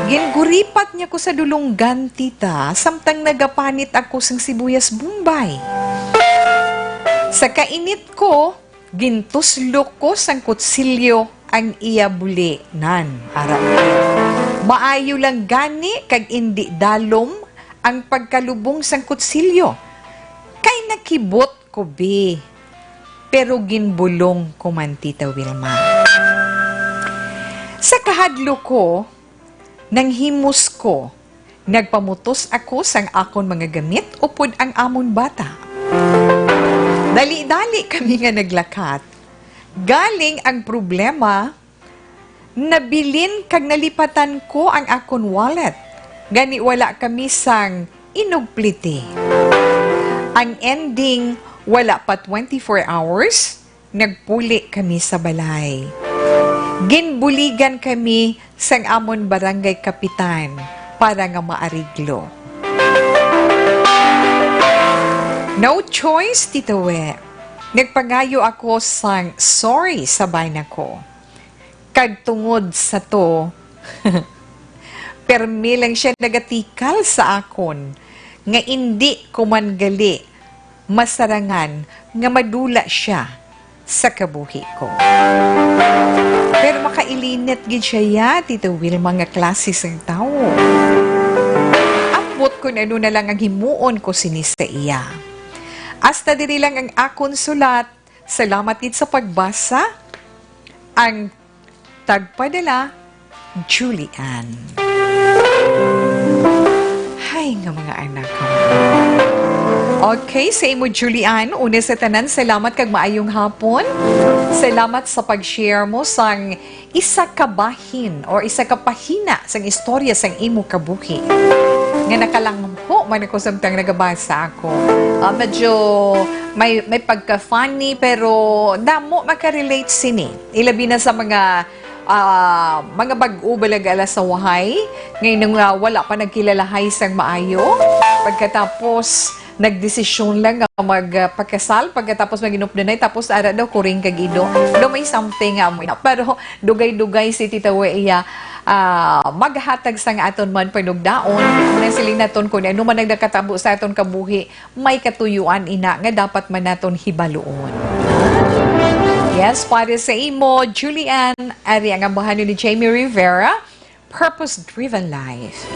Ginguripat niya ko sa dulunggan, tita, samtang nagapanit ako sang sibuyas Bombay. Sa kainit ko, gintuslok ko sang kutsilyo ang iya buli nan araw. Maayo lang gani kag indi dalom ang pagkalubong sang kutsilyo. Kay nakibot ko be, pero ginbulong ko man, Tita Wilma. Sa kahadlo ko, nang himus ko, nagpamutos ako sang akon mga gamit upod ang amon bata. Dali-dali kami nga naglakat. Galing ang problema, nabilin kag nalipatan ko ang akon wallet. Gani wala kami sang inugplite. Ang ending, wala pa 24 hours, nagpuli kami sa balay. Ginbuligan kami sang amon barangay kapitan para nga maariglo. No choice, Tita We. Nagpangayo ako sang sorry sa bana ko. Kag tungod sa to, permi lang siya nagatikal sa akon, nga hindi ko man gali, masarangan, nga madula siya sa kabuhi ko. Pero makailinit gid siya ya, Tita Wilma, nga klase sang tao. Ambot ko na ano na lang ang himuon ko sinis sa iya. Hasta diri lang ang akon sulat. Salamat gid sa pagbasa. Ang tagpadala, Julian. Hay nga mga anak ko. Okay, sa imo Julian, una sa tanan, salamat kag maayong hapon. Salamat sa pag-share mo sang isa ka bahin or isa ka pahina sang istorya sang imo kabuhi. Nga nakalangho man ako samtang nagabasa ako. Medyo may pagka-funny pero damo makarelate sini. Ilabi na sa mga bag-o balagala sa wahay. Ngayon wala pa nagkilalahay sang maayo. Pagkatapos nagdesisyon lang nga magpakasal, pagkatapos mag-inupdanay, tapos ara daw kuring kagido. Daw may something nga mo. Pero dugay-dugay si Tita Weya, maghatag sa nga aton man panugdaon. Muna siling naton kung ano man nagdakatabo sa aton kabuhi, may katuyuan ina nga dapat man naton hibaluon. Yes, para sa imo, Julian, ari ang ambahan ni Jamie Rivera, Purpose-Driven Life.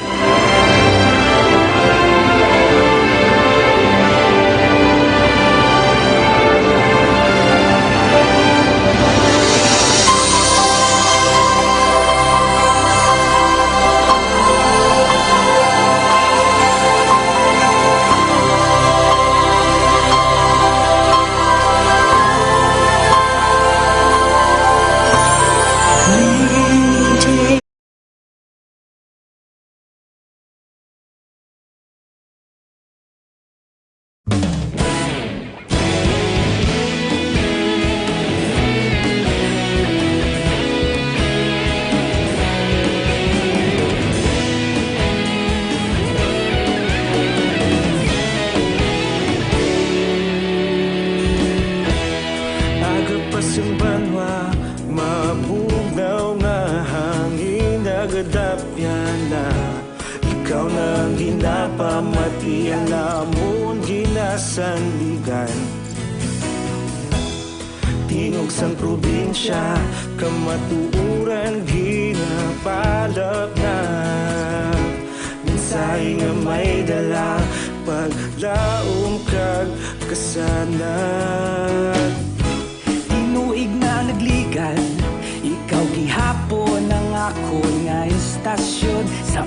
Ikaw nang ginapamati ang namon ginasandigan. Tingog sang probinsya, kamatuuran ginapalap na. Minsay nga may dala, paglaom kag kasanat. Tinuig na nagligan, ikaw gihapon ang akon nga istasyon. Sa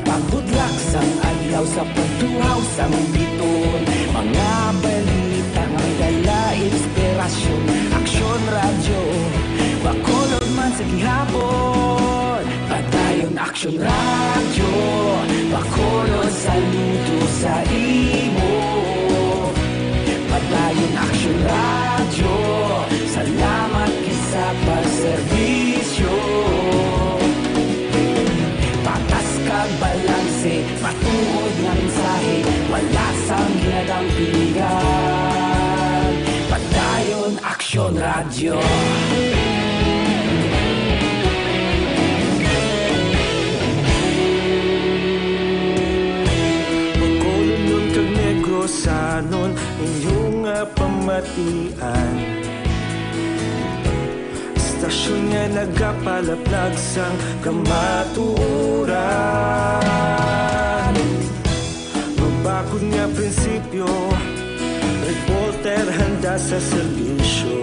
sang biton. Mga balita ang dala, inspirasyon, aksyon, radyo, bakulod man sa gihapon. Padayon aksyon, radyo, bakulod sa luto sa imo. Padayon aksyon, radyo, salamat kisa pagserbisyo. Patas kag balanse, matuod nga mensahe, wala sang ginadang piligan. Padayon aksyon, radyo. Sanon inyong pamatian, stasyon nga nagapalaplag sang kamatuuran. Mabakod nga prinsipyo, reporter handa sa serbisyo.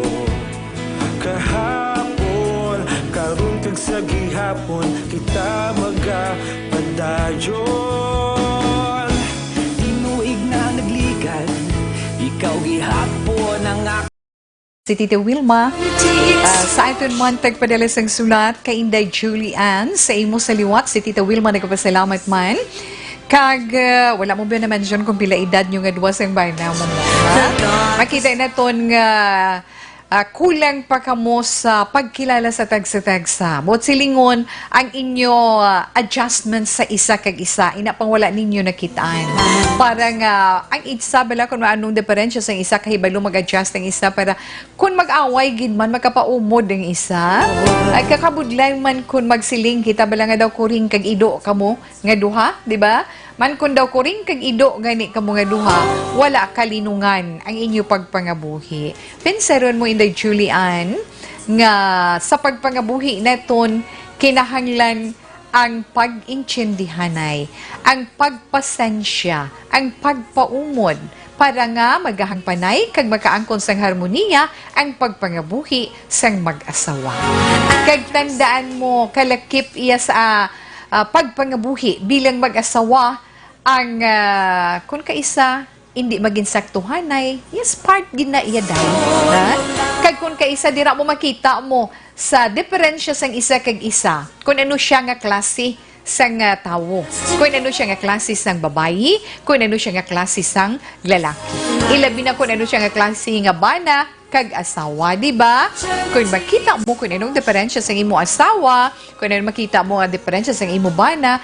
Kahapon, karong kag sa gihapon, kita magapadayon. Ikaw gihapon ang Si Tita Wilma, sa aton man tagpadala sang sulat kay Inday Julie Ann, sa imo sa liwat, si Tita Wilma nagpasalamat man. Kag, wala mo ba na-mention kung pila edad nyo nga duwa sang bana mo. Makita na ton nga kulang pa kamo sa pagkilala sa tagsa-tagsa. Bot silingon ang inyo adjustment sa isa kag isa. Ina pang wala ninyo nakitaan. Parang ang isa bala kung anong diferensya sa isa kahibalo mag-adjust ang isa para kung mag-away gid man makapaumod ang isa. Ay kakabudlay man kung magsiling kita bala nga daw kuring kag ido kamo nga duha, di ba? Man kung daw kuring kag ido gani kamo nga duha, wala kalinungan ang inyo pagpangabuhi. Pensaron mo Inday Julie Ann nga sa pagpangabuhi naton kinahanglan ang pag-intsindihanay, ang pagpasensya, ang pagpaumod para nga magahangpanay kag makaangkon sang harmoniya ang pagpangabuhi sang mag-asawa. Kag tandaan mo kalakip iya sa pagpangabuhi bilang mag-asawa ang kung kaisa hindi maging saktuhanay, yes, part gina iya dahil. Kag kung kaisa dira mo makita mo sa diferensya sang isa kag isa, kung ano siya nga klase sang tawo, kung ano siya nga klase sang babayi, kung ano siya nga klase sang lalaki. Ilabi na kung ano siya nga klase nga bana, kag asawa, di ba? Kung makita mo kung anong diferensya sa imo asawa, kung anong makita mo ang diferensya sa imo bana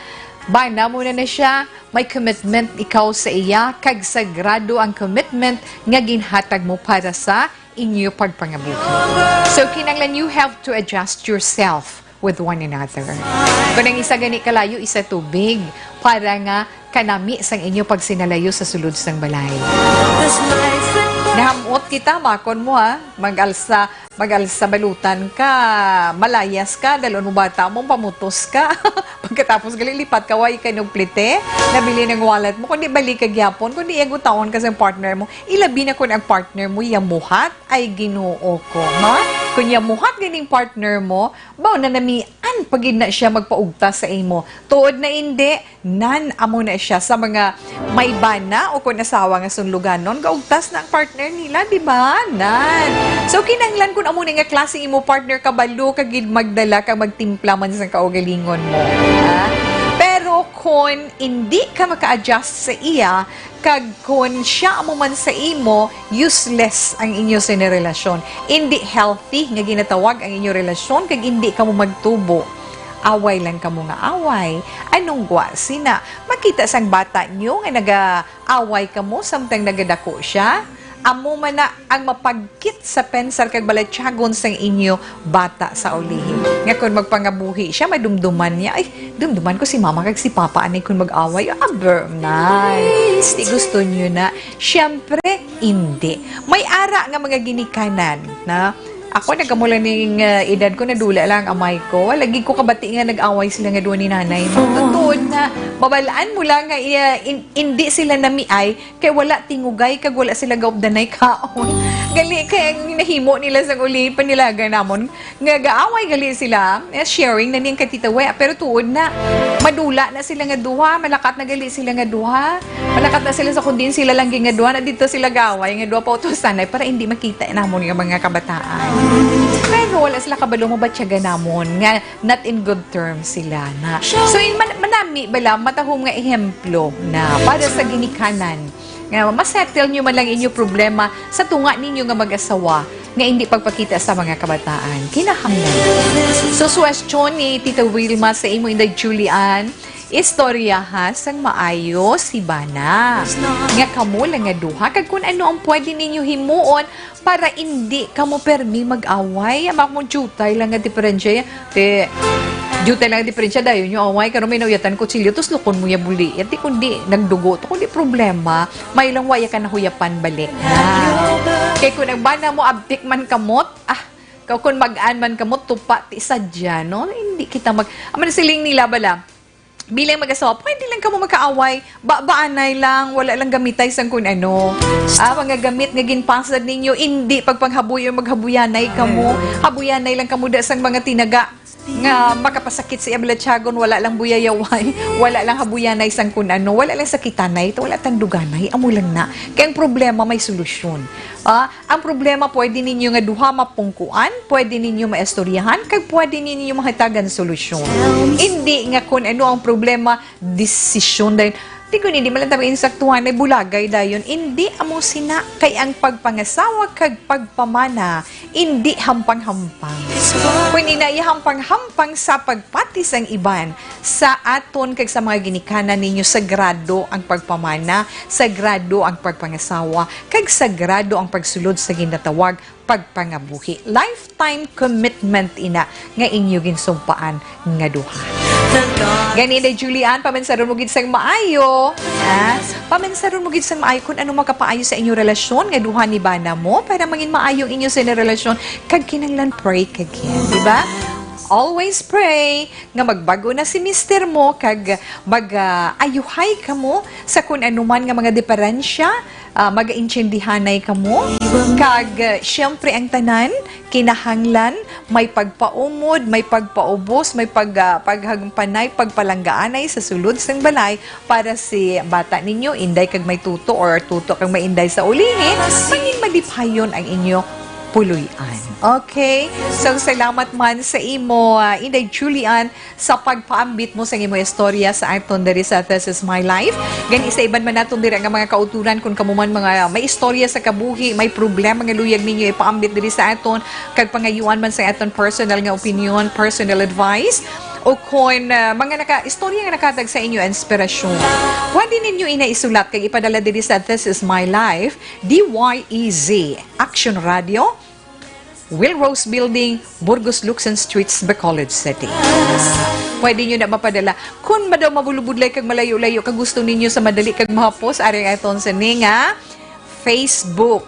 mo na siya, may commitment ikaw sa iya, kag sagrado ang commitment nga ginhatag mo para sa inyo pagpangabuhi. So, kinanglan you have to adjust yourself with one another. Kung ang isa gani kalayo, isa tubig, para nga kanami sang inyo pagsinalayo sa sulod sang balay. Nahamot kita, makon mo mag-alsa balutan ka, malayas ka, dalon mo bata mo, pamutos ka. Pagkatapos galilipat ka, way ka plite, nabili ng wallet mo, kundi balik ka gyapon, kundi taon ka sa partner mo, ilabi na kung ang partner mo, yamuhat, ay Ginoo ko, Kung yamuhat ganing partner mo, baw na namian, pagid na siya magpaugta sa imo. Tuod na hindi, amo na siya sa mga may bana o kung asawa nga sunluganon, gaugtas na ang partner nila, di ba? So, kinanglan kung amo nga klase imo partner kabalo kagid magdala ka magtimpla man sa kaugalingon mo. Pero kung hindi ka maka-adjust sa iya, kag kung siya amo man sa imo, useless ang inyo sinerelasyon. Hindi healthy nga ginatawag ang inyo relasyon kag hindi ka mo magtubo. Away lang ka mo nga away. Anong sina? Makita sang bata nyo nga nag-away ka mo samtang nagadako siya. Amo man na ang mapagkit sa pensar kag balatyagon sang inyo bata sa ulihin. Nga kung magpangabuhi siya, madumduman niya, ay, dumduman ko si mama kag si papa anay kung mag-away. Di gusto nyo na. Siyempre, hindi. May ara nga mga ginikanan na Ako, nagkamula ning edad ko, nadula lang amay ko. Lagi ko kabati nga nag-away sila nga doon ni nanay mo. Totoo na, mabalaan mo lang nga hindi sila namiay, kaya wala tingugay, kag wala sila gaobdanay kaon. Gali, kaya nahimo nila sa uli, panilaga namon. Nga gaaway gali sila, sharing na niyang Tita We. Pero tuod na, madula na sila nga duha, malakat na gali sila nga duha. Malakat na sila sa kundin sila lang nga duha, na dito sila gaway, nga duha pa ito sanay, para hindi makita namon nga mga kabataan. Pero wala sila kabalo mo ba tiyaga namon nga not in good terms sila na. So manami bala matahom nga ehemplo na para sa ginikanan nga masettle nyo man lang inyo problema sa tunga ninyo nga mag-asawa nga hindi pagpakita sa mga kabataan. Kinahanglan. So question ni Tita Wilma sa imo inday Julian, istorya ha sang maayo si Bana. Nga kamo lang nga duha kag kun ano ang pwede ninyo himuon para hindi kamo permi mag-away. Amak mo jutay lang nga diferensya. Jutay lang nga diferensya dayon yung away karon may nauyatan ko silyo tus lukon mo ya buli. Iti kundi nagdugo to kundi problema may lang waya ka na huyapan balik. Kay kun nagbana mo abtik man kamot kung mag-an man kamot tupa ti sadya no hindi kita aman siling nila bala bilang mag-asawa, pwede lang ka mo magkaaway, baanay lang, wala lang gamitay sang kung ano. Mga gamit nga ginpasad ninyo, hindi pagpanghabuy o maghabuyanay ka mo, habuyanay lang ka mo da sang mga tinaga nga makapasakit sa Ablatyagon, wala lang buyayaway, wala lang habuyanay sang kung ano, wala lang sakitanay, wala tanduganay, amo lang na. Kaya ang problema may solusyon. Ang problema pwede ninyo nga duha mapungkuan, pwede ninyo maestoryahan, kag pwede ninyo mahitagan solusyon. Hindi nga kung ano ang problema, desisyon dahil Tigun hindi man lang tabi insaktuhan ay bulagay dayon. Hindi amo sina kay ang pagpangasawa kag pagpamana hindi hampang-hampang. Kung hampang-hampang sa pagpatis ang iban sa aton kag sa mga ginikanan ninyo sagrado ang pagpamana, sagrado ang pagpangasawa, kag sagrado ang pagsulod sa ginatawag pagpangabuhi. Lifetime commitment ina nga inyo ginsumpaan nga duha. Ganina Julian, pamansaron mo gid sang maayo. Pamansaron mo gid sang maayo kung ano makapaayo sa inyo relasyon nga duha ni bana mo para mangin maayo inyo sa relasyon kag kinahanglan pray kag di ba? Always pray nga magbago na si mister mo kag mag-ayuhay ka mo sa kung anuman nga mga diferensya, mag-intindihanay ka mo kag syempre ang tanan kinahanglan may pagpaumod, may pagpaubos, may paghagpanay, pagpalanggaanay sa sulod sang balay para si bata ninyo inday kag may tuto or tuto kag may inday sa ulihin mangin madipayon ang inyo puluyan. Okay? So, salamat man sa imo, Inday Julian, sa pagpaambit mo sa imo istorya sa aton diri sa This Is My Life. Gani sa iban man naton diri nga mga kauturan kung kamuman mga may istorya sa kabuhi, may problema nga luyag ninyo ipaambit diri sa aton, kag pangayuan man sa aton personal nga opinion, personal advice, o kung mga istorya nga nakatag sa inyo inspirasyon. Pwede ninyo inaisulat kag ipadala diri sa This Is My Life, DYEZ, Action Radio, Wilrose Building, Burgos Luxon Streets, Bacolod City. Pwede nyo na mapadala. Kung madaw mabulubudlay kag malayo-layo kag gusto ninyo sa madali kag mahapos, aring aton sa nga Facebook.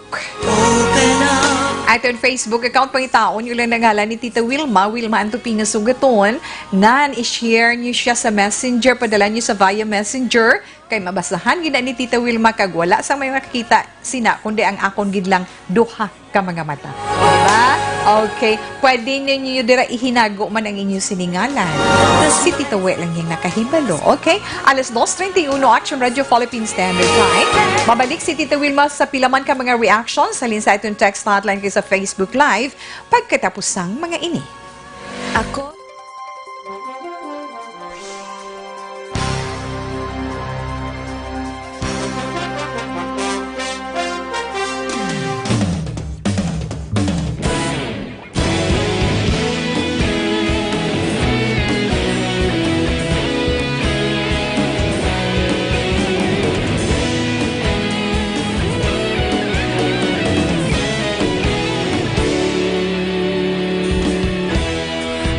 Aton Facebook account pangitaon yung lang nangalan ni Tita Wilma Antupinga Sugaton, nan i-share nyo siya sa Messenger, padala nyo sa via Messenger, kay mabasahan gina ni Tita Wilma kag wala sa may makikita sina, kundi ang akon gid lang duha ka mga mata. Diba? Okay. Pwede ninyo dira ihinago man ang inyong siningalan. Si Tita We lang yung nakahibalo. Okay? Alas 2:31 Action Radio Philippine Standard Time. Mabalik si Tita Wilma sa pilaman ka mga reactions. Halin sa itong text hotline kayo sa Facebook Live pagkatapos sang mga ini. Ako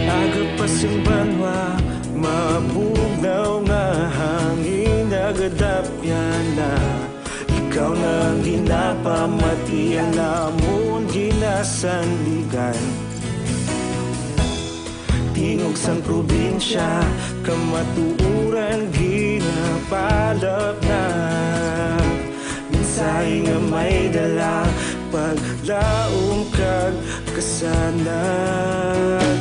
Ako pamatian namon ginasandigan. Tingog sang probinsya, kamatuuran ginapalap na. Minsay nga may dala, paglaom kag kasanag.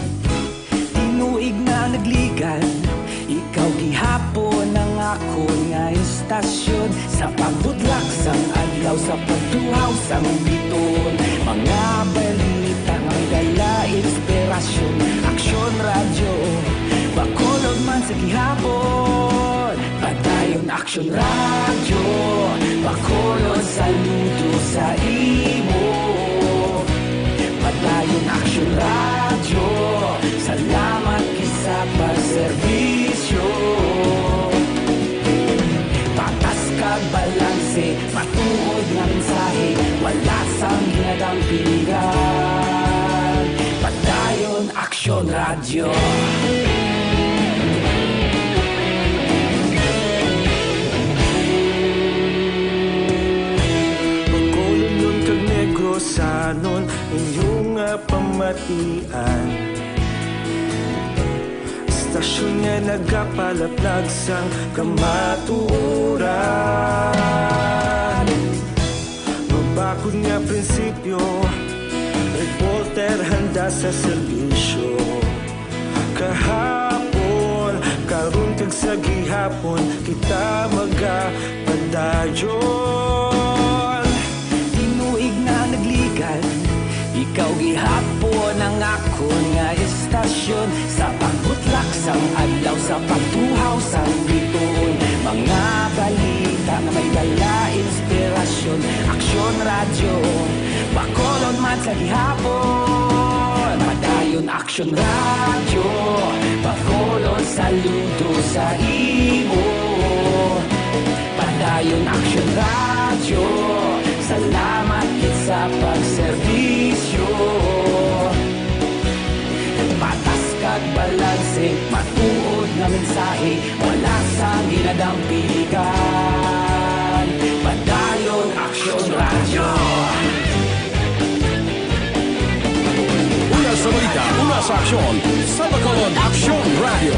Tinuig na nagligan, ikaw gihapon ang ako nga istasyon. Sa pagbudlak sang adlaw, sa pagtuhaw sang biton. Mga balita nga may dala inspirasyon. Aksyon radyo, bakolog man sa gihapon. Padayon aksyon radyo, bakolog saludo sa imo. Padayon aksyon radyo, salamat kisa pagserbisyo. Patas kag balanse, matuod nga mensahe, wala sang ginadang pilihan. Padayon aksyon radyo. Pagkolon kag negrosanon, inyong pamatian. Stasyon nga nagapalaplag sang kamatuoran. Mabakod nga prinsipyo, reporter handa sa serbisyo. Kahapon, karon kag sa gihapon, kita magapadayon. Tinuig na nagligan, ikaw gihapon ang ako nga istasyon. Sa pagbutlak sang adlaw, sa pagtuhaw sang biton. Mga balita na may dala inspirasyon. Aksyon radyo, bakolon man sa gihapon. Padayon aksyon radyo, bakolon saludo sa imo. Padayon aksyon radyo, salamat kit sa pagserbisyo. Patas kag balanse, matuod nga mensahe, wala sang ginadang piligan. Padayon aksyon radyo. Una sa balita, una sa aksyon. Sa Bacolod Aksyon Radio.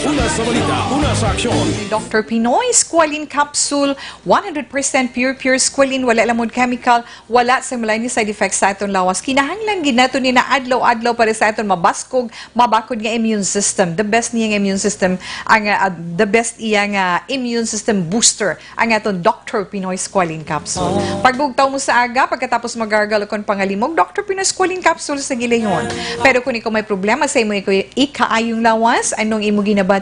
Una sa balita, una sa aksyon. Dr. Pinoy Squalene Capsule, 100% pure squalene, wala lamod chemical, wala sa malain side effects sa aton lawas. Kinahanglan ginato ni na adlaw-adlaw para sa aton mabaskog, mabakod nga immune system. The best niyang immune system, ang the best iyang immune system booster, ang aton Dr. Pinoy Squalene Capsule. Pagbugtaw mo sa aga, pagkatapos magargal kon pangalimog, Dr. Pinoy Squalene Capsule sa gilayon. Pero kung ikaw may problema sa imo ikaayong lawas, anong imo ginabatyag?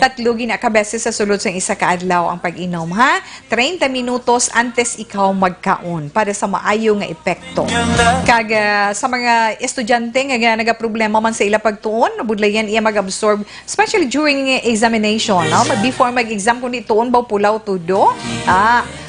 Tatlo ginakabeses sa sulod sa isa ka adlaw ang pag-inom, ha? 30 minutos antes ikaw magkaon para sa maayo nga epekto. Kag sa mga estudyante nga nagaproblema man sa ila pagtuon, nabudlayan iya mag-absorb, especially during examination, no? Before mag-exam kung ituon ba pulaw tudo,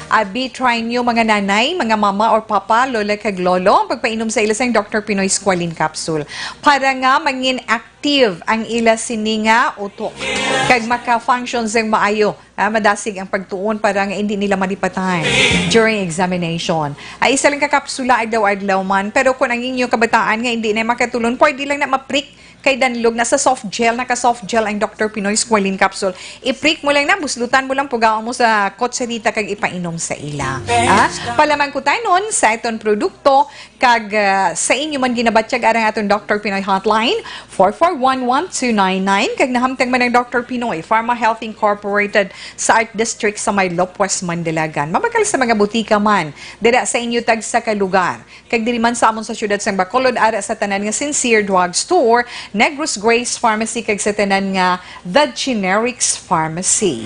abi try nyo mga nanay, mga mama or papa, lola kag lolo, pagpainom sa ila sa Dr. Pinoy Squalene Capsule para nga mangin active ang ila sininga utok kag maka-function sa maayo, madasig ang pagtuon para nga hindi nila malipatan during examination. Ay isa lang ka kapsula adlaw-adlaw man, pero kung ang inyong kabataan nga hindi na makatulon, pwede lang na ma-prick kay danlog na sa soft gel, naka-soft gel ang Dr. Pinoy Squalene Capsule. I-prick mo lang na, buslutan mo lang, pugaon mo sa kotserita kag ipainom sa ila. Palaman ko tayo nun sa iton produkto, kag sa inyo man ginabatyag arang aton Dr. Pinoy hotline, 4411299, kag nahamtang man ng Dr. Pinoy Pharma Health Incorporated sa Art District sa may Lopez, Mandalagan. Mabakal sa mga butika man, dira sa inyo tag sa kalugar. Kag diri man sa amon sa syudad sang Bacolod, ara sa tanan nga Sincere Drug Store, Negros Grace Pharmacy, kag sa tanan nga The Generics Pharmacy.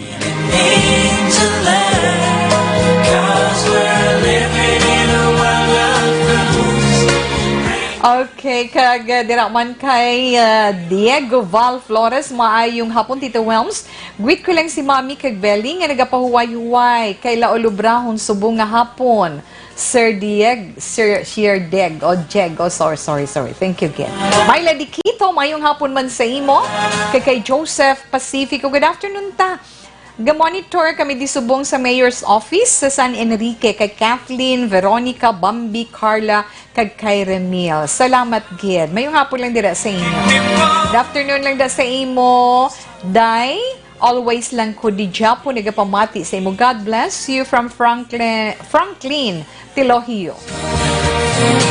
Okay, kag dira man kay Diego Val Flores, maayong hapon, Tita Welms. Greet ko lang si Mami kag Belly nga nagapahuway-huway kay Laolubrahon subong nga hapon. Sir Deg, sorry. Thank you again. Myla Dikito, mayong hapon man sa imo. Kay Joseph Pacifico, good afternoon ta. Gamonitor kami di subong sa Mayor's Office sa San Enrique kay Kathleen, Veronica, Bambi, Carla, kag kay Remil. Salamat gid. Mayong hapon lang dira sa inyo. Good afternoon lang da sa imo. Day, always lang ko di Japo nagapamati sa imo. God bless you from Franklin Tilohio.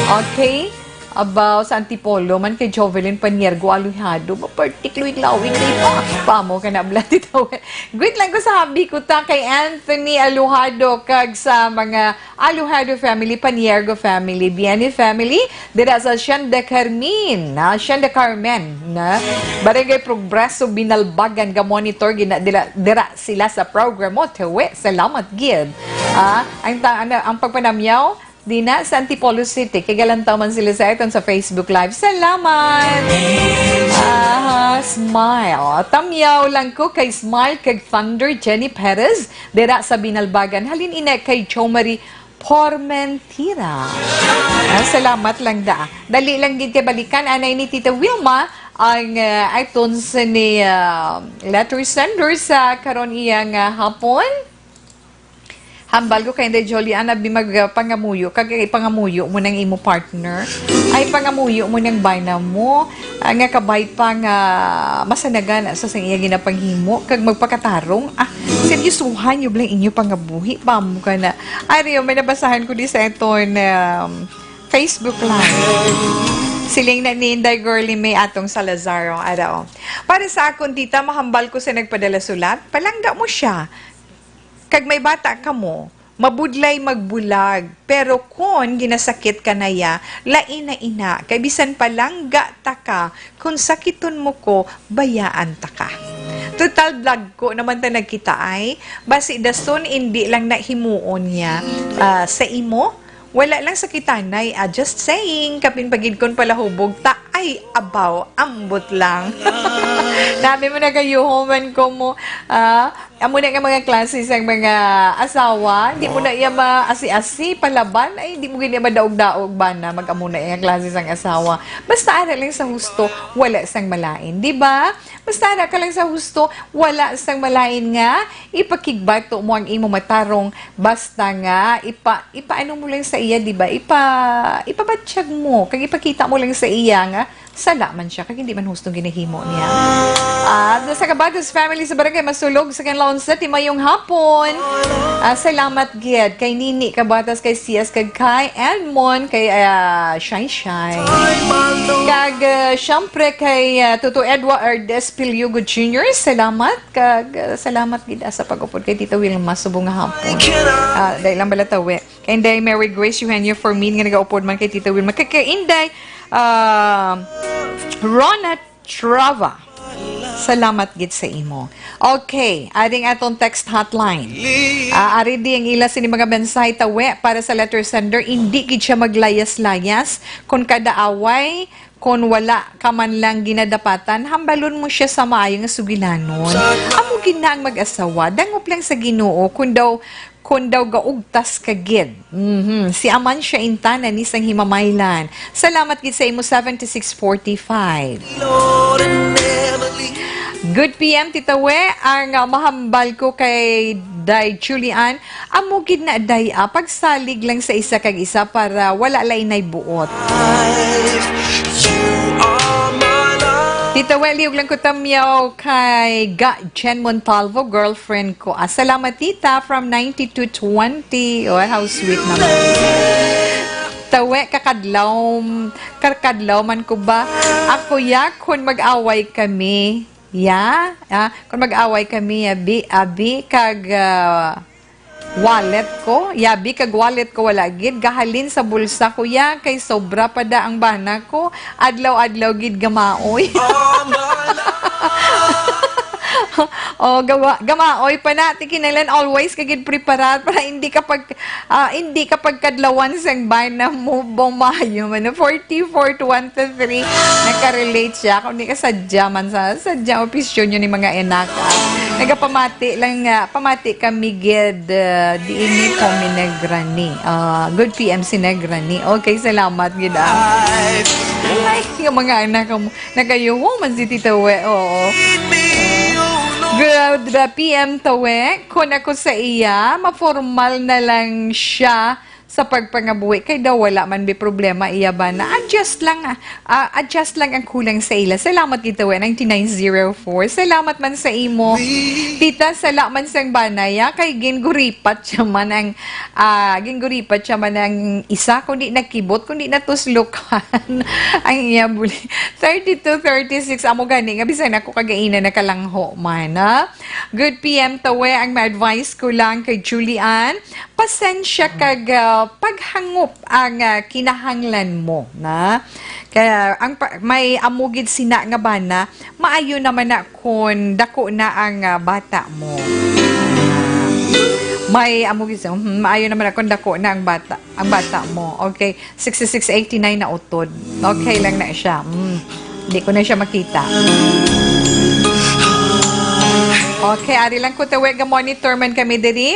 Okay? About sa Antipolo man kay Jovelyn Paniergo Alujado, particularly lawing na pa mo ka na blatitaw. Good lang ko sa habi ko ta kay Anthony Alujado kag sa mga Alujado family, Paniergo family, Biani family, dira sa Sianda Carmen, Sianda Carmen, na Barangay Progreso Binalbagan ga monitor dira sila sa program mo. Tewe, salamat gid. Ang pagpanamyaw Dina sa Antipolo City. Kagalantaw man sila sa iton sa Facebook Live. Salamat! Smile. Tamyaw lang ko kay Smile kay Thunder Jenny Perez. Dira sa Binalbagan. Halin ina kay Chomari Pormentira. Salamat lang da. Dali lang gid kay balikan. Anay ni Tita Wilma ang iTunes ni letter sender sa karon iyang hapon. Hambal ko kay Inday Jolian na magpangamuyo, kagay pangamuyo mo ng imo partner, ay pangamuyo mo ng bayna mo, nga kabay pang masanagan sa iya ginapanghimo, kag magpakatarong, seryosuhan nyo lang inyo pangabuhi, pamo ka na. Ay, may nabasahan ko di sa ito na Facebook Live. Siling na ni Inday Girlie may atong Salazar araw. Para sa akon, tita, mahambal ko sa nagpadala sulat, palangga mo siya. Kag may bata ka mo, mabudlay magbulag, pero kung ginasakit ka na ya, lain na ina, kay bisan palangga ta ka, kung sakiton mo ko, bayaan ta ka. Total vlog ko naman ta nagkita ay, basi dason hindi lang nahimuon niya sa imo, wala lang sa kitanay, just saying, kapin pagid kon pala hubog, ta ay abaw, ambot lang. Nabi mo na kayo, homan ko mo, amo na nga mga klase sa mga asawa, hindi mo na iya maasi-asi, palaban, ay hindi mo ganyan madaog-daog ba na mag-amo na iya klase sang asawa. Basta ara lang sa husto, wala sang malain, di ba? Basta ara ka lang sa husto, wala sang malain nga, ipakigbato mo ang imo matarong, basta nga, ipaano mo lang sa iya, di ba? Ipabatsyag mo, kag ipakita mo lang sa iya nga, sala man siya, kag hindi man hustong ginahimo niya. Sa Kabatas family sa Barangay Masulog, sa Canlaon City, mayong hapon. Salamat gid kay Nini Kabatas, kay Sias, kag kay Edmond, kay Shai Shai. Kag syempre kay Tuto Edward Espiliogo Jr. Salamat kag salamat gid sa pag-upod kay Tita Wilma subong nga hapon. Dahil lang balatawe. Kay Inday Mary Grace Eugenio for me nga nagaupod man kay Tita Wilma. Kay Inday Rona Trava. Salamat gid sa imo. Okay, aring atong text hotline. Ari di ang ila sini mga mensahe tawe para sa letter sender, hindi gid siya maglayas-layas kung kada away, kung wala ka man lang ginadapatan, hambalon mo siya sa maayong sugilanon. Amo gid na ang mag-asawa, dangop lang sa Ginoo kung daw gaugtas ka gid. Si Aman siya intana ni sang himamaylan. Salamat gid sa imo 7645. Good PM Tita We, ang mahambal ko kay Day Julian, amo gid na day pagsalig lang sa isa kag isa para wala lainay buot. Tita We, liog lang ko tamyaw kay Jen Montalvo, girlfriend ko. Salamat tita from 9220. Oh, how sweet naman. Tawe, kakadlaw man ko ba? Ako kung mag-away kami, kung mag-away kami, abi kag wallet ko, yabi kag wallet ko wala gid, gahalin sa bulsa ko kay sobra pa da ang bana ko, adlaw-adlaw gid gamaoy. Gamaoy pa na kinailan always kagid preparat para hindi kapag kadlawan sang bana mo bumayo man 44 to 1 to 3 nakarelate siya kung di ka sadya man sadya opisyon yun ni mga enak nagapamati lang pamati kami gid diini ko mi Negrani good PM si Negrani okay salamat gid ay yung mga anak mo nagayo man si Tita We oo PM Tawe, kung ako sa iya, maformal na lang siya sa pagpangabuhi kay daw wala man may problema iya ba na adjust lang ang kulang sa ila. Salamat kita 9904. Salamat man sa imo Tita, salamat sang banaya kay ginguripat siya man ang isa kundi nakibot kundi natuslukan ang iya buli 3236 amo gani nga bisan ako kagaina nakalangho man ha? Good PM Tawe, ang ma-advise ko lang kay Julian, pasensya kag paghangup ang kinahanglan mo na kaya may amugid sina nga bana maayo naman na kun dako na ang bata mo. May amugid maayo naman na kun dako na ang bata mo. Okay, 6689 na utod. Okay lang na siya. Hindi ko na siya makita. Okay, ari lang ko tawag nga monitor man kami diri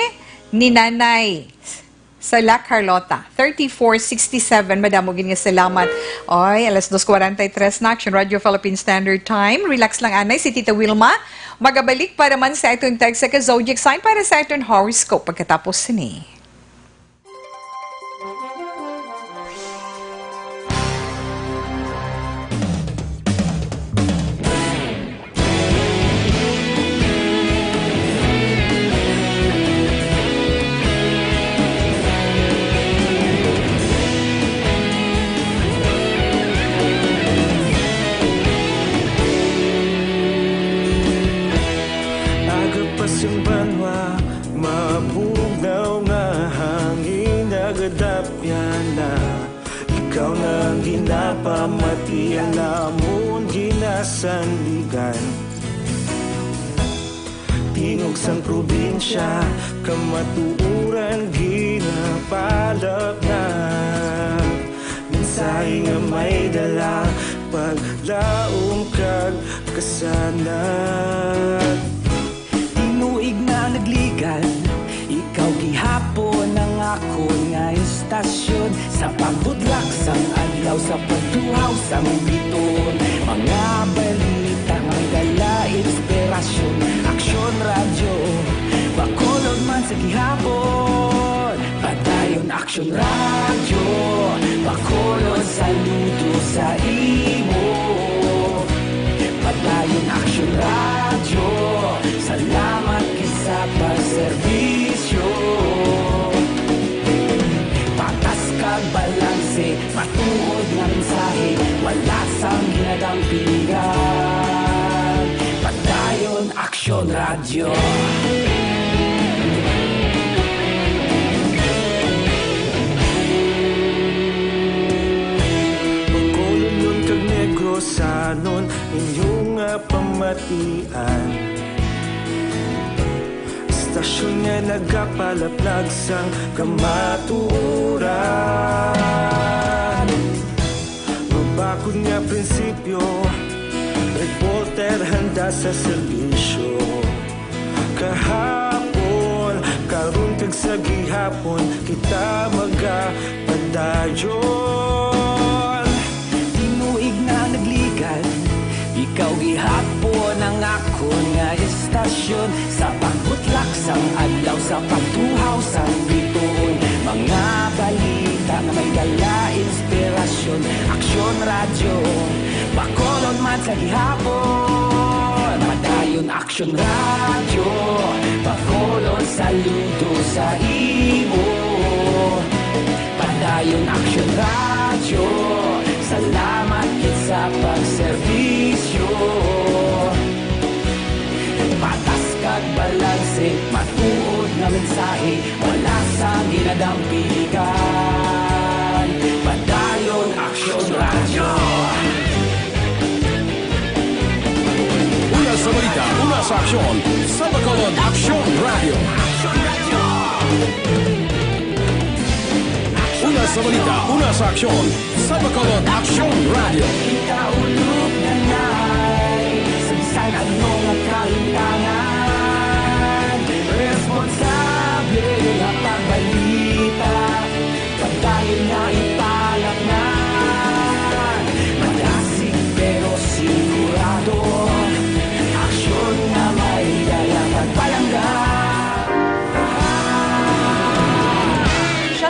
ni Nanay Sala Carlota, 3467. Madamo gin nga salamat. Oy, alas 2:43 na Action Radio Philippine Standard Time. Relax lang anay si Tita Wilma. Magabalik para man sa itong tag sa zodiac sign para sa itong horoscope pagkatapos ni. Yung banwa, mabugnaw nga hangin nagadapyan na ikaw na ginapamatian namon ginasandigan. Tingog sang probinsya, kamatuuran ginapalap na mensahe nga may dala, paglaom kag kasanag. Inuig na nagligan, ikaw gihapon ang ako nga istasyon. Sa pagbudlak sang adlaw, sa pagtuhaw sang biton, mga balita nga gala, inspirasyon. Aksyon radyo, bakolod man sa gihapon. Padayon aksyon radyo, bakolod saludo sa imo. Padayon aksyon radyo, salamat kisa pagserbisyo. Patas kag balanse, matuod nga mensahe, wala sang ginadampingan. Padayon aksyon radyo. Pagkolon nun kag negro sanon inyong pamatian. Stasyon nga nagapalaplag sang kamatuuran. Mabakod nga prinsipyo, reporter handa sa serbisyo. Kahapon, karon kag sa gihapon, kita magapadayon. Inuig na nagligan, ikaw gihapon ang ako nga istasyon. Sa pagbutlak sang adlaw, sa pagtuhaw sang biton, mga balita na may dala, inspirasyon. Aksyon radyo, bakolod man sa gihapon. Padayon aksyon radyo, bakolod saludo sa imo. Padayon aksyon radyo, salamat kit sa pagserbisyo. Patas kag balanse, matuod nga mensahe, wala sa ginadampigan. Padayon aksyon radyo. Una sa balita, una sa aksyon, sa Bacolod Action Radio. Una sa balita, una sa aksyon, sa Bacolod Action Radio. Ikaulog na na'y sabisan ano nga kahintangan. Responsable nga pagbalita, pagdayon na ipalaknan. Malasig pero sigurado, aksyon na may dalang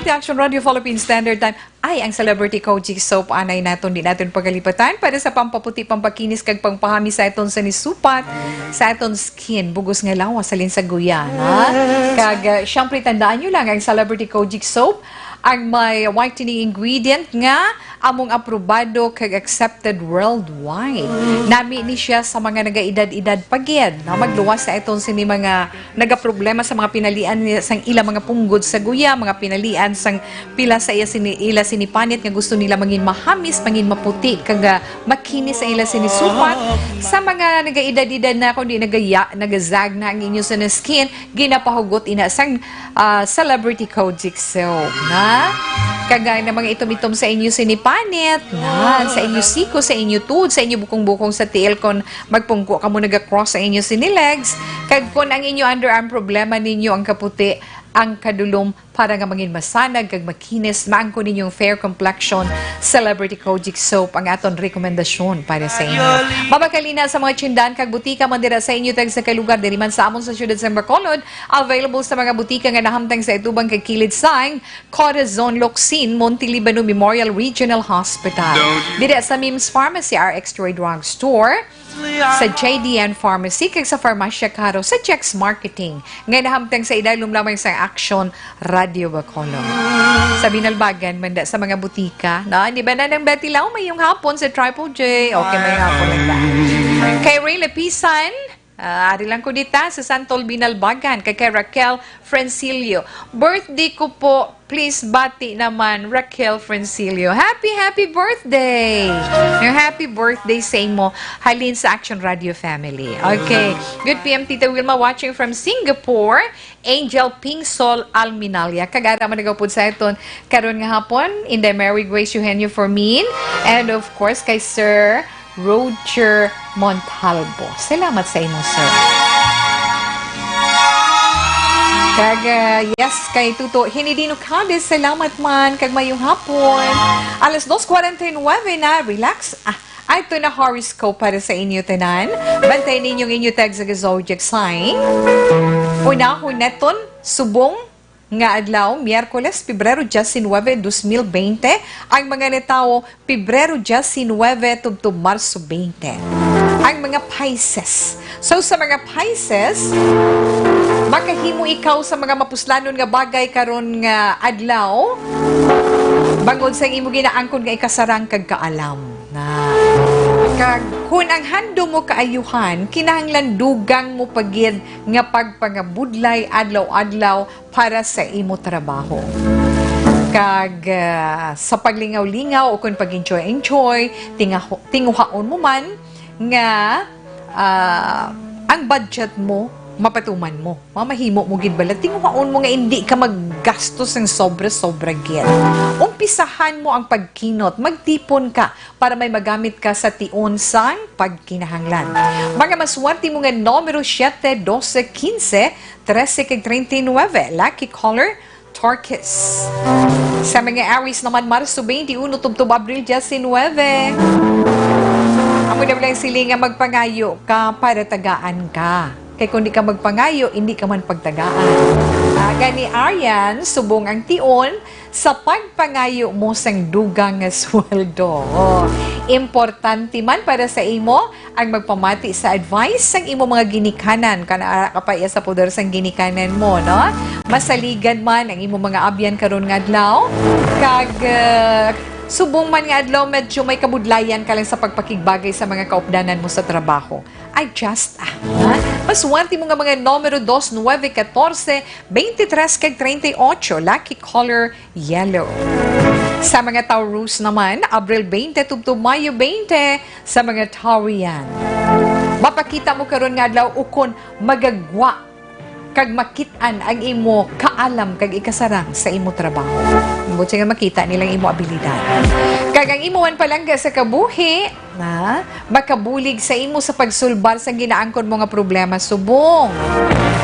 Ate Action Radio Philippine Standard Time ay ang Celebrity Kojic Soap anay naton di natin pagalipatan para sa pampaputi, pampakinis kag pangpahami sa aton sa nisupat sa aton skin bugos nga lawas salin sa guya ha. Kag syempre tandaan nyo lang ang Celebrity Kojic Soap ang may whitening ingredient nga among aprobado kag accepted worldwide. Nami ni siya sa mga nagaedad-edad pagid na magluwas sa iton sini mga nagaproblema sa mga pinalian sang ila mga punggod sa guya, mga pinalian sang pila sa ila sinipanit nga gusto nila mangin mahamis, mangin maputi kag makinis sa ila sinisupat. Sa mga nagaedad-edad na kundi nagazag na ang inyo sa skin, ginapahugot ina sang Celebrity Kojic Soap na kagaya ng mga itom-itom sa inyo sinipanit, sa inyo siko, sa inyo tud, sa inyo bukong-bukong sa tiil kon magpungko ka mo nag-cross sa inyo sinilegs, kag kon ang inyo underarm problema ninyo ang kaputi, ang kadulom para nga mangin masanag kag makinis, maangko ninyong fair complexion, Celebrity Kojic Soap ang aton rekomendasyon para sa inyo. Mabakalina sa mga tsindahan kag butika man dira sa inyo tag sa kalugar diri man sa amon sa siyudad sa Bacolod, available sa mga butika nga nahamtang sa itubang kag kilid sang Corazon Locsin, Montiliban Memorial Regional Hospital. Diri sa Mims Pharmacy, RX Troy Drug Store, sa JDN Pharmacy kag sa Farmasya Caro, sa Chex Marketing nga nahamtang sa idalom lamang sa Action Radio Bacolod. Sa Binalbagan manda sa mga butika na di ba na ng Betilaw may yung hapon sa Triple J, okay may hapon lang ba kay Ray Lepisan. Ari lang ko dita sa Santol Binalbagan kay Raquel Francilio. Birthday ko po, please bati naman Raquel Francilio. Happy birthday! Yung happy birthday sa imo halin sa Action Radio family. Okay. Good PM Tita Wilma watching from Singapore. Angel Pingsol Alminalia. Kagara man nagapod sa iton karon nga hapon in the Mary Grace Eugenio Formin and of course kay Sir Roger Montalvo. Salamat sa inyo, sir. Kag, yes, kay Tuto Hinidino Cades, salamat man. Kag mayong hapon. Alas 2:49 na, relax. Ito na horoscope para sa inyo tanan. Bantay ninyong inyo tag sa zodiac sign. Unahon neton, subong nga adlaw, Miyerkules, Pebrero 19, 2020, ang mga netao, Pebrero 19, tubtub Marso 20. Ang mga Pisces. So, sa mga Pisces, makahimo ikaw sa mga mapuslanon nga bagay karon nga adlaw, bangod sa imo ginaangkon nga ikasarang kag kaalam. Kag kung ang hando mo kaayuhan, kinahanglan dugang mo pagid nga pagpangabudlay adlaw-adlaw para sa imo trabaho. Kag sa paglingaw-lingaw o kung pag-enjoy, tinguhaon mo man nga ang budget mo mapatuman mo. Mamahimo mo gid bala. Tinguhaon mo nga hindi ka maggastos ng sobra-sobra gid. Umpisahan mo ang pagkinot. Magtipon ka para may magamit ka sa tion sang pagkinahanglan. Mga maswerte mo nga numero 7, 12, 15, 13, kag 39. Lucky color, turquoise. Sa mga Aries naman, Marso 21, tubtub Abril 19. Amo na lang sili nga magpangayo ka para tagaan ka. Kaya kung di ka magpangayo, hindi ka man pagtagaan. Gani Aryan, subong ang tion sa pagpangayo mo sang dugang nga sweldo. Importante man para sa imo ang magpamati sa advice sang imo mga ginikanan. Kana kapaya sa poder sang ginikanan mo, no? Masaligan man ang imo mga abyan karon nga adlaw. Kag subong man nga adlaw medyo may kabudlayan ka lang sa pagpakigbagay sa mga kaupdanan mo sa trabaho. Ay just maswerte mo nga mga numero 2, 9, 14, 23, kag 38. Lucky color, yellow. Sa mga Taurus naman, Abril 20, tubtub Mayo 20. Sa mga Taurian, mapakita mo karon nga adlaw ukon magagwa kag makitaan ang imo kaalam kag ikasarang sa imo trabaho. Buti nga makita nilang imo abilidad. Kag ang imuan palangga sa kabuhi, makabulig sa imo sa pagsulbar sa ginaangkon mo nga problema subong.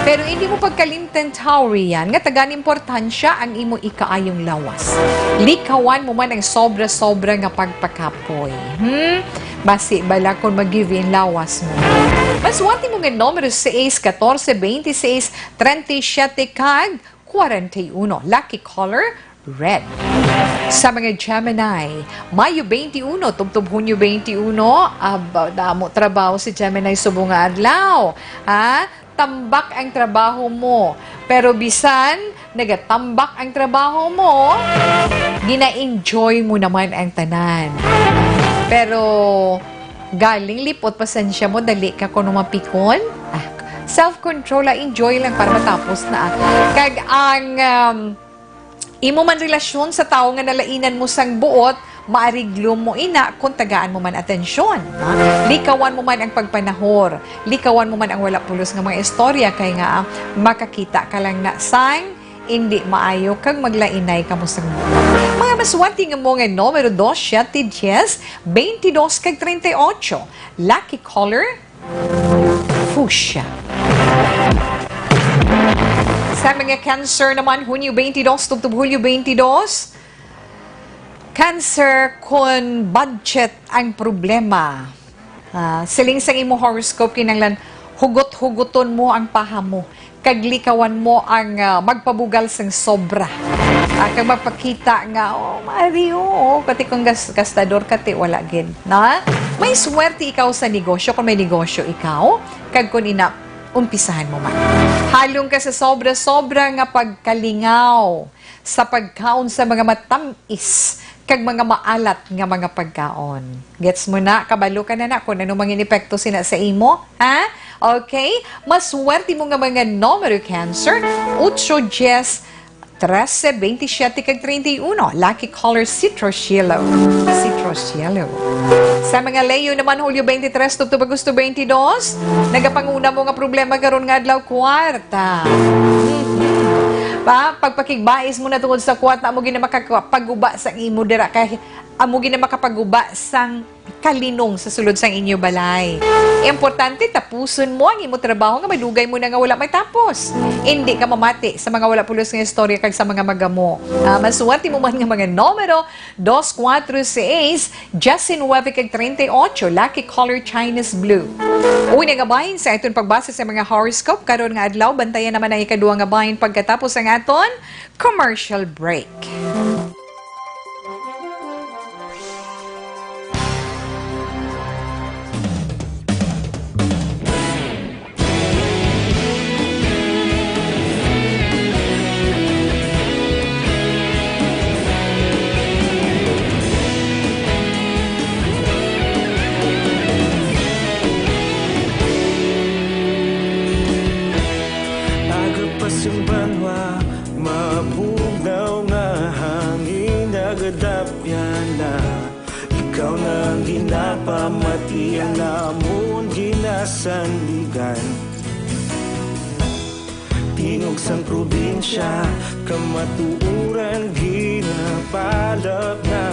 Pero hindi mo pagkalimtan Taurian nga tagan importansya ang imo ikaayong lawas. Likawan mo man ang sobra-sobra nga pagpakapoy. Basi bala kung mag-give in lawas mo. Maswerte mo nga numero 6, 14, 26, 37, kag 41. Lucky color, red. Sa mga Gemini, Mayo 21, tubtob Hunyo 21, damo trabaho si Gemini subong nga adlaw. Ha? Tambak ang trabaho mo. Pero bisan, nagatambak ang trabaho mo, gina-enjoy mo naman ang tanan. Pero, galing lipot, pasensya mo, dali ka kung mapikon. Self-control, enjoy lang para matapos na. Kag ang imo man relasyon sa tao nga nalainan mo sang buot, maariglo mo ina kung tagaan mo man atensyon. Likawan mo man ang pagpanahor, likawan mo man ang wala pulos nga mga istorya, kay nga makakita ka lang na sang hindi maayo kag maglainay ka mo sang buot. Mga maswati nga mo nga numero 2, 7, 10, 22 kag 38. Lucky color, fuchsia. Sa mga Cancer naman, Hunyo 22, tubtob Hulyo 22. Cancer, kung budget ang problema. Siling sa imo horoscope, kinanglan, hugot-huguton mo ang paha mo. Kaglikawan mo ang magpabugal sang sobra. Kag magpakita nga, Mario, kati kung gastador kati, wala gid. Na? May swerte ikaw sa negosyo, kung may negosyo ikaw, kag kung umpisahan mo man. Halong ka sa sobra-sobra nga pagkalingaw sa pagkaon sa mga matamis kag mga maalat nga mga pagkaon. Gets mo na? Kabalo ka na kung ano mga epekto sina sa imo? Ha? Okay? Maswerte mo nga mga numero Cancer. 8, 10, 13, 27 kag 31. Lucky color citrus yellow. Citrus yellow. Sa mga Leo naman, Hulyo 23, tubtob Agosto 22, nagapanguna mo nga problema karon nga adlaw kwarta. Pagpakigbais mo na tungod sa kwarta, amo gina makapaguba sang imo dira kay amo gina makapaguba sang kalinong sa sulod sang inyo balay. Importante tapuson mo ang imo trabaho nga madugay mo na nga wala may tapos. Hindi ka mamati sa mga wala pulos nga istorya kag sa mga magamo. Masuwerte mo man nga mga numero 2, 4, 6, 19 kag 38, lucky color Chinese blue. Una nga bahin sa aton pagbasa sa mga horoscope karon nga adlaw, bantayan naman ang ikaduha nga bahin pagkatapos ang aton commercial break. Mabugnaw nga hangin nagadapyan na ikaw nang ginapamati ang namon ginasanligan. Tinog sang probinsya kamatuuran ginapalap na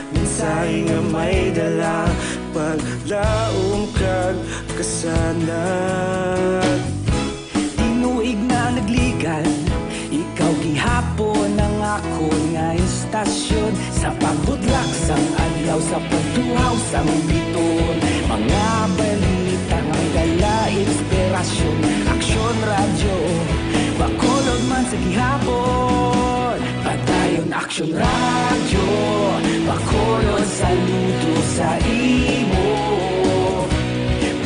minsay nga may dala paglaom kag kasanag. Nagligan, ikaw gihapon ang ako nga istasyon sa pagbudlak sang adlaw sa pagtuhaw sang biton. Mga balita ang dala inspirasyon, aksyon radyo bakulod man sa gihapon. Padayon aksyon radyo bakulod saludo sa imo.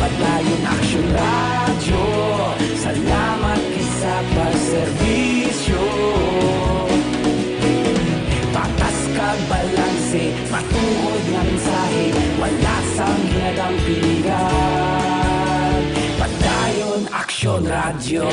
Padayon aksyon radyo, salamat sa pagserbisyo. Patas kag balanse, matuod nga mensahe, wala sang hinadang piligan. Padayon aksyon radyo.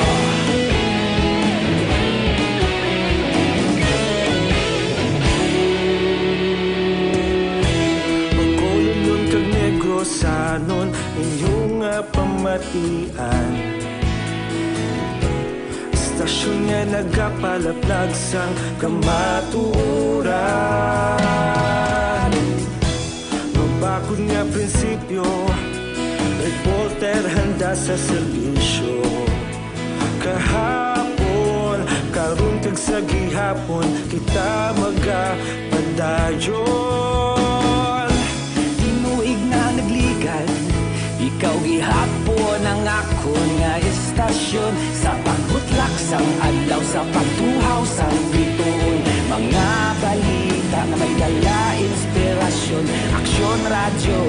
Magkulunod kag negosanon, inyong pamatian. Stasyon nga nagapalaplag sang kamatuuran. Mabakod nga prinsipyo, reporter handa sa serbisyo. Kahapon, karon kag sa gihapon, kita magapadayon. Tinuig na nagligan, ikaw gihapon ang ako nga istasyon sa pagbutlak sang adlaw sa pagtuhaw sang bituon. radyo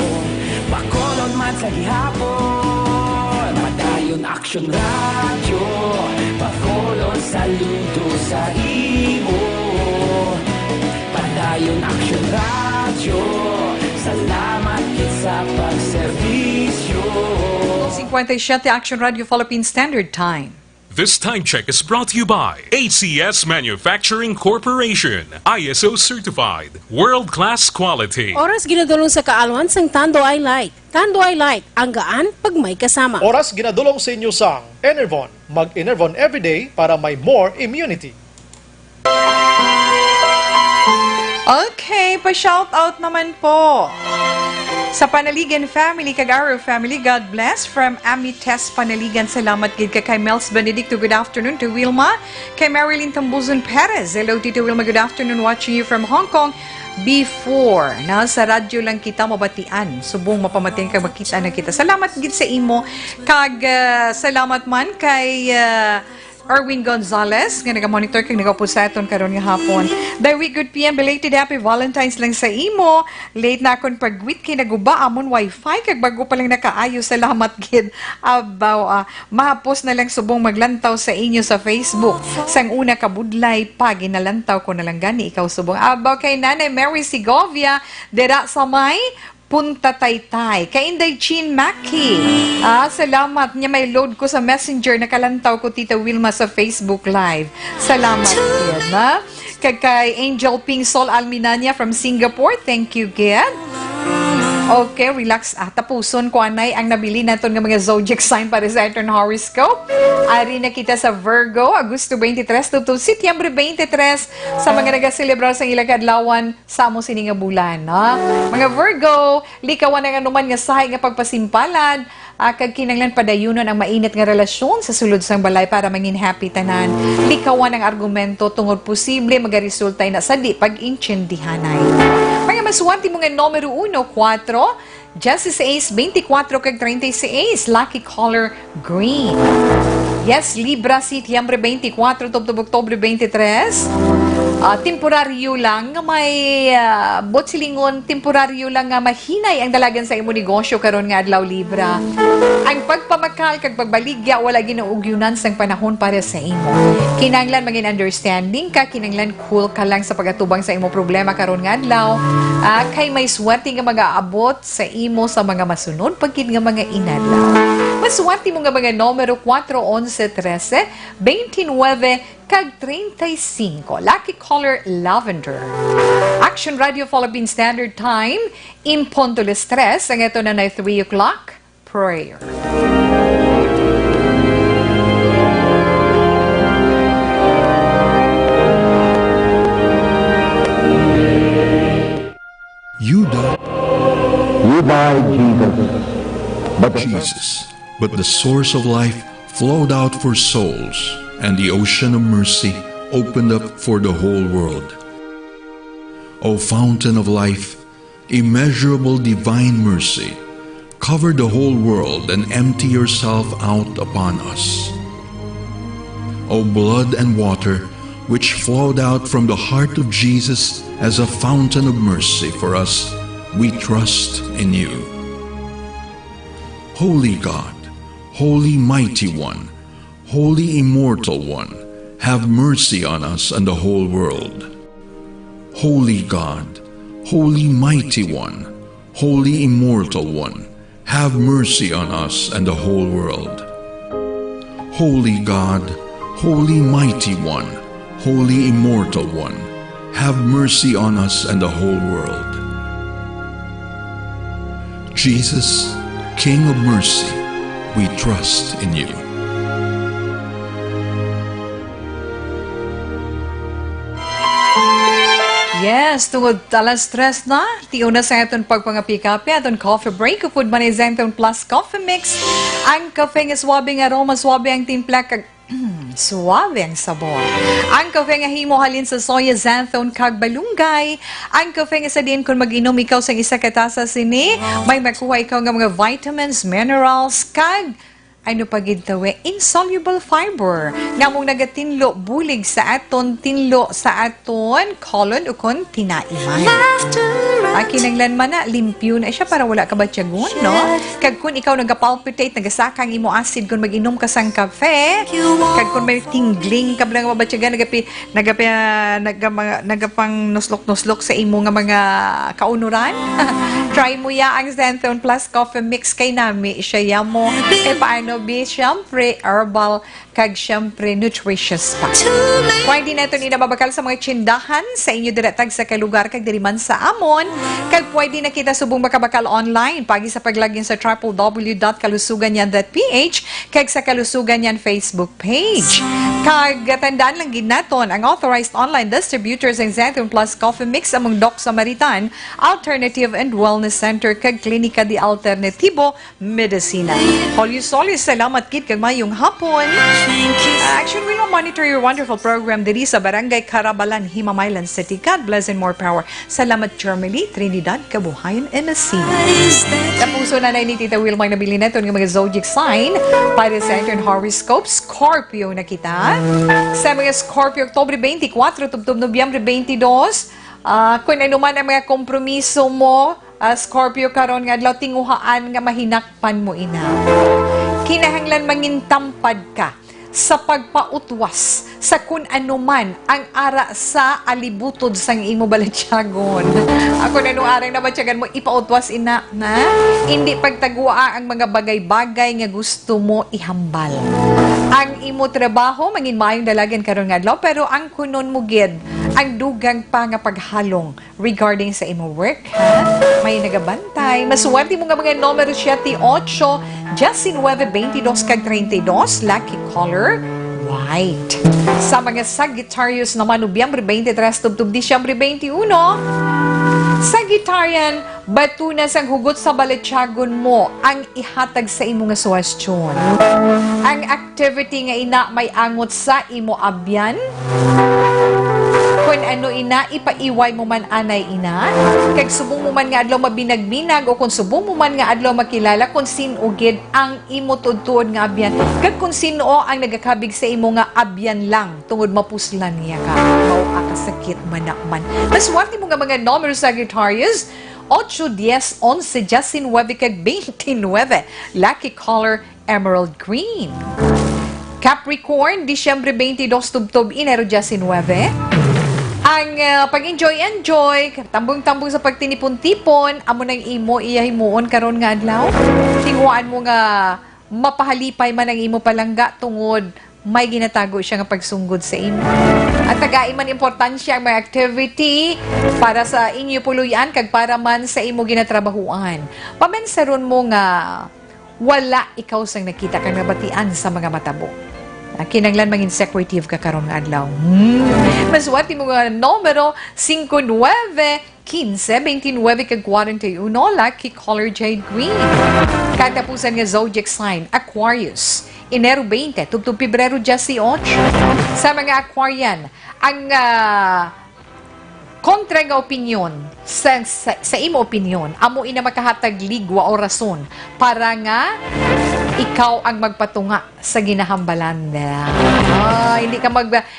Bakolod man sa gihapon Padayon action radyo Bakolod saludo sa imo Padayon action radyo Salamat kit sa pagserbisyo 57 Action Radio Philippine Standard Time. This time check is brought to you by ACS Manufacturing Corporation, ISO certified, world-class quality. Oras ginadulong sa kaalwan sang Tando I Light. Tando I Light, ang gaan pag may kasama. Oras ginadulong sa inyo sang Enervon. Mag-Enervon everyday para may more immunity. Okay, pa-shoutout naman po. Sa Panaligan Family, Cagaro Family, God bless. From Amites Panaligan, salamat gid kay Mels Benedicto, good afternoon. To Wilma, kay Marilyn Tambuzon Perez, hello Tito Wilma, good afternoon. Watching you from Hong Kong. Before, nasa radyo lang kita mabatian. Subong mapamating kag makita na kita. Salamat gid sa imo. Kag salamat man kay Erwin Gonzalez, nga nag-monitor kang nag-pusaton karon nga hapon. Dawit good PM, belated happy Valentine's lang sa imo. Late na akong pag-wit kay naguba amon wifi, kag bago pa lang nakaayo, salamat gid. Abaw, mahapos na lang subong maglantaw sa inyo sa Facebook. Sang una kabudlay, pag inalantaw ko na lang gani, ikaw subong. Abaw kay Nanay Mary Segovia, dera sa may Punta Taytay. Kay Inday Chin Maki. Salamat niya, may load ko sa Messenger. Nakalantaw ko Tita Wilma sa Facebook Live. Salamat yan, ha? Kay Angel Ping Sol Alminanya from Singapore. Thank you, Ged. Okay, relax. Tapuson ko anay ang nabili naton ng mga zodiac sign para sa aton horoscope. Ari na kita sa Virgo, Agosto 23 to Setyembre 23 sa mga nagaselebrar sa ilang kadlawan sa amo sini nga bulan. Ha? Mga Virgo, likawan ang anuman nga sahay nga pagpasimpalad, kag kinanglan padayunon ang mainit nga relasyon sa sulod sang balay para mangin happy tanan. Likawan ang argumento tungod posible magaresultay na sa di pag-intindihanay. Mga maswati mo nga numero 1, 4, 16, 24 kag 36, lucky color green. Yes, Libra, Setyembre 24 to Oktubre 23. Temporaryo lang nga may botsilingon, temporaryo lang nga mahinay ang dalagan sa imo negosyo karon nga adlaw Libra. Ang pagpamakal kag pagbaligya wala ginaugyunan sang panahon para sa imo. Kinanglan maging understanding ka, kinanglan cool ka lang sa pagatubang sa imo problema karon nga adlaw. Kay may swerte nga mag-aabot sa imo sa mga masunod pagkid nga mga inadlaw. Maswerte mo nga mga numero 4, 11, 13, 29 kag 35. Lucky color lavender. Action Radio Philippine Standard Time, Imponto las 3, ang ito na 3 o'clock, prayer. You died, Jesus, but the source of life flowed out for souls, and the ocean of mercy opened up for the whole world. O fountain of life, immeasurable divine mercy, cover the whole world and empty yourself out upon us. O blood and water, which flowed out from the heart of Jesus as a fountain of mercy for us, we trust in you. Holy God, Holy Mighty One, Holy Immortal One, have mercy on us and the whole world. Holy God, Holy Mighty One, Holy Immortal One, have mercy on us and the whole world. Holy God, Holy Mighty One, Holy Immortal One, have mercy on us and the whole world. Jesus, King of mercy, we trust in you. Yes, tungod alas 3 na, tiuna sa aton pagpangapikapi, aton coffee break, food manizentong plus coffee mix. Ang kafe nga swabe nga aroma, swabe ang timpla, kag suwabe ang sabor. Ang kafe nga himo halin sa soya, xanthone, kag balunggay. Ang kafe nga sa diin kung mag-inom ikaw sa isa katasa sini, may makuha ikaw nga mga vitamins, minerals, kag ano pagid tawe, insoluble fiber. Namong nagatinlo bulig sa aton, tinlo sa aton, kolon ukon tinaiman. Kinanglan man na, limpyo na siya para wala ka ba tiyagon, no? Kag kun ikaw nagapalpitate, nagasakang imo acid kung mag-inom ka sang kafe, kag kun may tingling ka ba ba tiyagan, nagapang nuslok-nuslok sa imo nga mga kaunuran, try mo ya ang Zenthone Plus Coffee Mix kay nami, siya mo, paano bi, syempre, herbal, kag syempre, nutritious pa. Pwede na ito ninababakal sa mga tsindahan sa inyo diretag sa kalugar, kag diriman sa amon, kag pwede na kita subong makabakal online, pagi sa paglagin sa www.kalusuganyan.ph, kag sa Kalusuganyan Facebook page. Kag tandaan lang ginaton, ang authorized online distributors ng Zenthone Plus Coffee Mix among Doc Samaritan, Alternative and Wellness Center, kag Klinika di Alternativo Medicina. Solis, salamat kit kag mayong hapon. Actually, we'll monitor your wonderful program diri sa Barangay Carabalan, Himamaylan City. God bless and more power. Salamat, Germany, Trinidad, Kabuhayan, and Nasina. Tapuso na ni Tita Wilma nabili na ito ng mga zodiac sign para sa ating horoscope. Scorpio na kita. Sa mga Scorpio, Oktobre 24, tubtob Nobyembre 22. Kung ano man ang mga kompromiso mo, Scorpio karon nga adlaw tinguhaan nga mahinakpan mo ina. Kinahanglan mangintampad ka sa pagpautwas sa kun ano man ang ara sa alibutod sang imo balatyagon. Ako na nung arang na batyagan mo, ipautwas ina na. Hindi pagtagua ang mga bagay-bagay nga gusto mo ihambal. Ang imo trabaho, mangin maayong dalagan karon nga adlaw, pero ang kunon mo gid, ang dugang pa nga paghalong regarding sa imo work, ha? May nagabantay. Masuwerte mo nga mga numero 7, 8, 19, 22, kag 32, lucky color, white. Sa mga Sagittarius naman, Nobyembre 23, tubtub Disyembre 21, Sagittarian, batunas ang hugot sa balatyagon mo ang ihatag sa imo nga suwestyon. Ang activity nga ina may angot sa imo abyan, kung ano ina, ipaiway mo man anay ina, kag subong mo man nga adlaw mabinag-binag, o kung subong mo man nga adlaw makilala kung sinugid ang imo tudtuod nga abyan, kag kung sino ang nagakabig sa imo nga abyan lang, tungod mapuslan niya ka, mao akasakit manakman. Maswerte mo nga mga numero sa Sagittarius, 8, 10, 11, 19, kag 29, lucky color, emerald green. Capricorn, Disyembre 22, tubtob, Enero 19, ang pag-enjoy, tambong-tambong sa pagtinipon-tipon, amo nang imo iyahimuon karon nga adlaw. Tinguan mo nga mapahalipay man ang imo palangga tungod may ginatago siya nga pagsunggod sa imo. At tagai man importansya ang mga activity para sa inyo puluyan kag para man sa imo ginatrabahuan. Pamensaron mo nga wala ikaw sang nakita kang nabatian sa mga matabo. Kinanglan mangin secretive ka karon nga adlaw. Maswerte mo nga numero 5, 9, 15, 29, kag 41, lucky color jade green. Katapusan nga zodiac sign, Aquarius, Enero 20, tubtub Pebrero 18. Sa mga Aquarian, ang kontra nga opinyon, sa imo opinyon, amo ina makahatag ligwa o rason para nga ikaw ang magpatunga sa ginahambalan nila.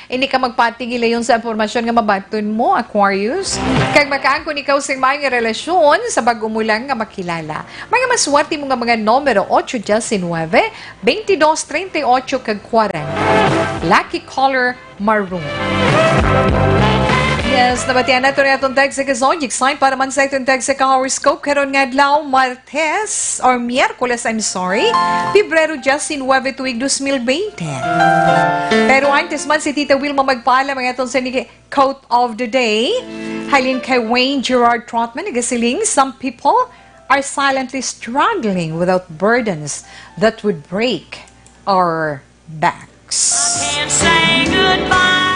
Hindi ka magpatigil yon sa impormasyon nga mabaton mo, Aquarius. Kag makaangkon ikaw sa mga relasyon sa bago mo lang nga makilala. Mga maswerte mo nga mga numero 8, 19, 22, 38, kag 40. Lucky color, maroon. Yes, nabatian na ito na itong tag sa zodiac sign para man sa itong tag sa horoscope karon nga adlaw Martes or Miyerkules, Pebrero 19, tuig 2020. Pero antes man si Tita Wilma magpaalam ang itong sa quote of the day. Halin kay Wayne Gerard Trotman, nagasiling, some people are silently struggling without burdens that would break our backs.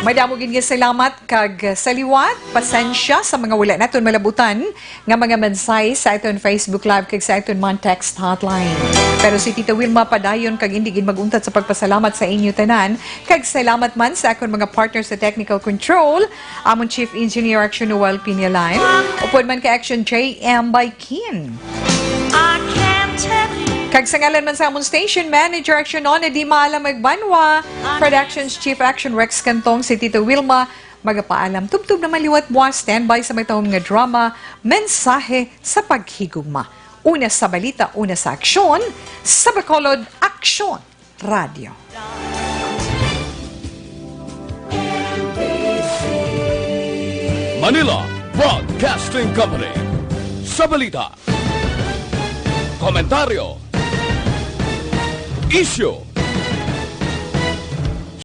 Madamogin nga salamat kag saliwat, pasensya sa mga wala naton malabutan nga mga mensay sa aton Facebook Live kag sa aton man text hotline. Pero si Tita Wilma padayon kag hindi gid maguntat sa pagpasalamat sa inyo tanan kag salamat man sa akon mga partners sa technical control, amon Chief Engineer Action Noel Pinialan, upod man ka Action JM by Kin. Kag sa ngalan man sa amon station manager Action On, di maalam magbanwa, Productions Chief Action Rex Cantong, si Tita Wilma, Magapaalam, tubtub na maliwat buwas, standby sa may tahong nga drama, mensahe sa paghigugma. Una sa balita, una sa aksyon, sa Bacolod, Aksyon Radio. Manila Broadcasting Company. Sa balita, komentaryo, issue,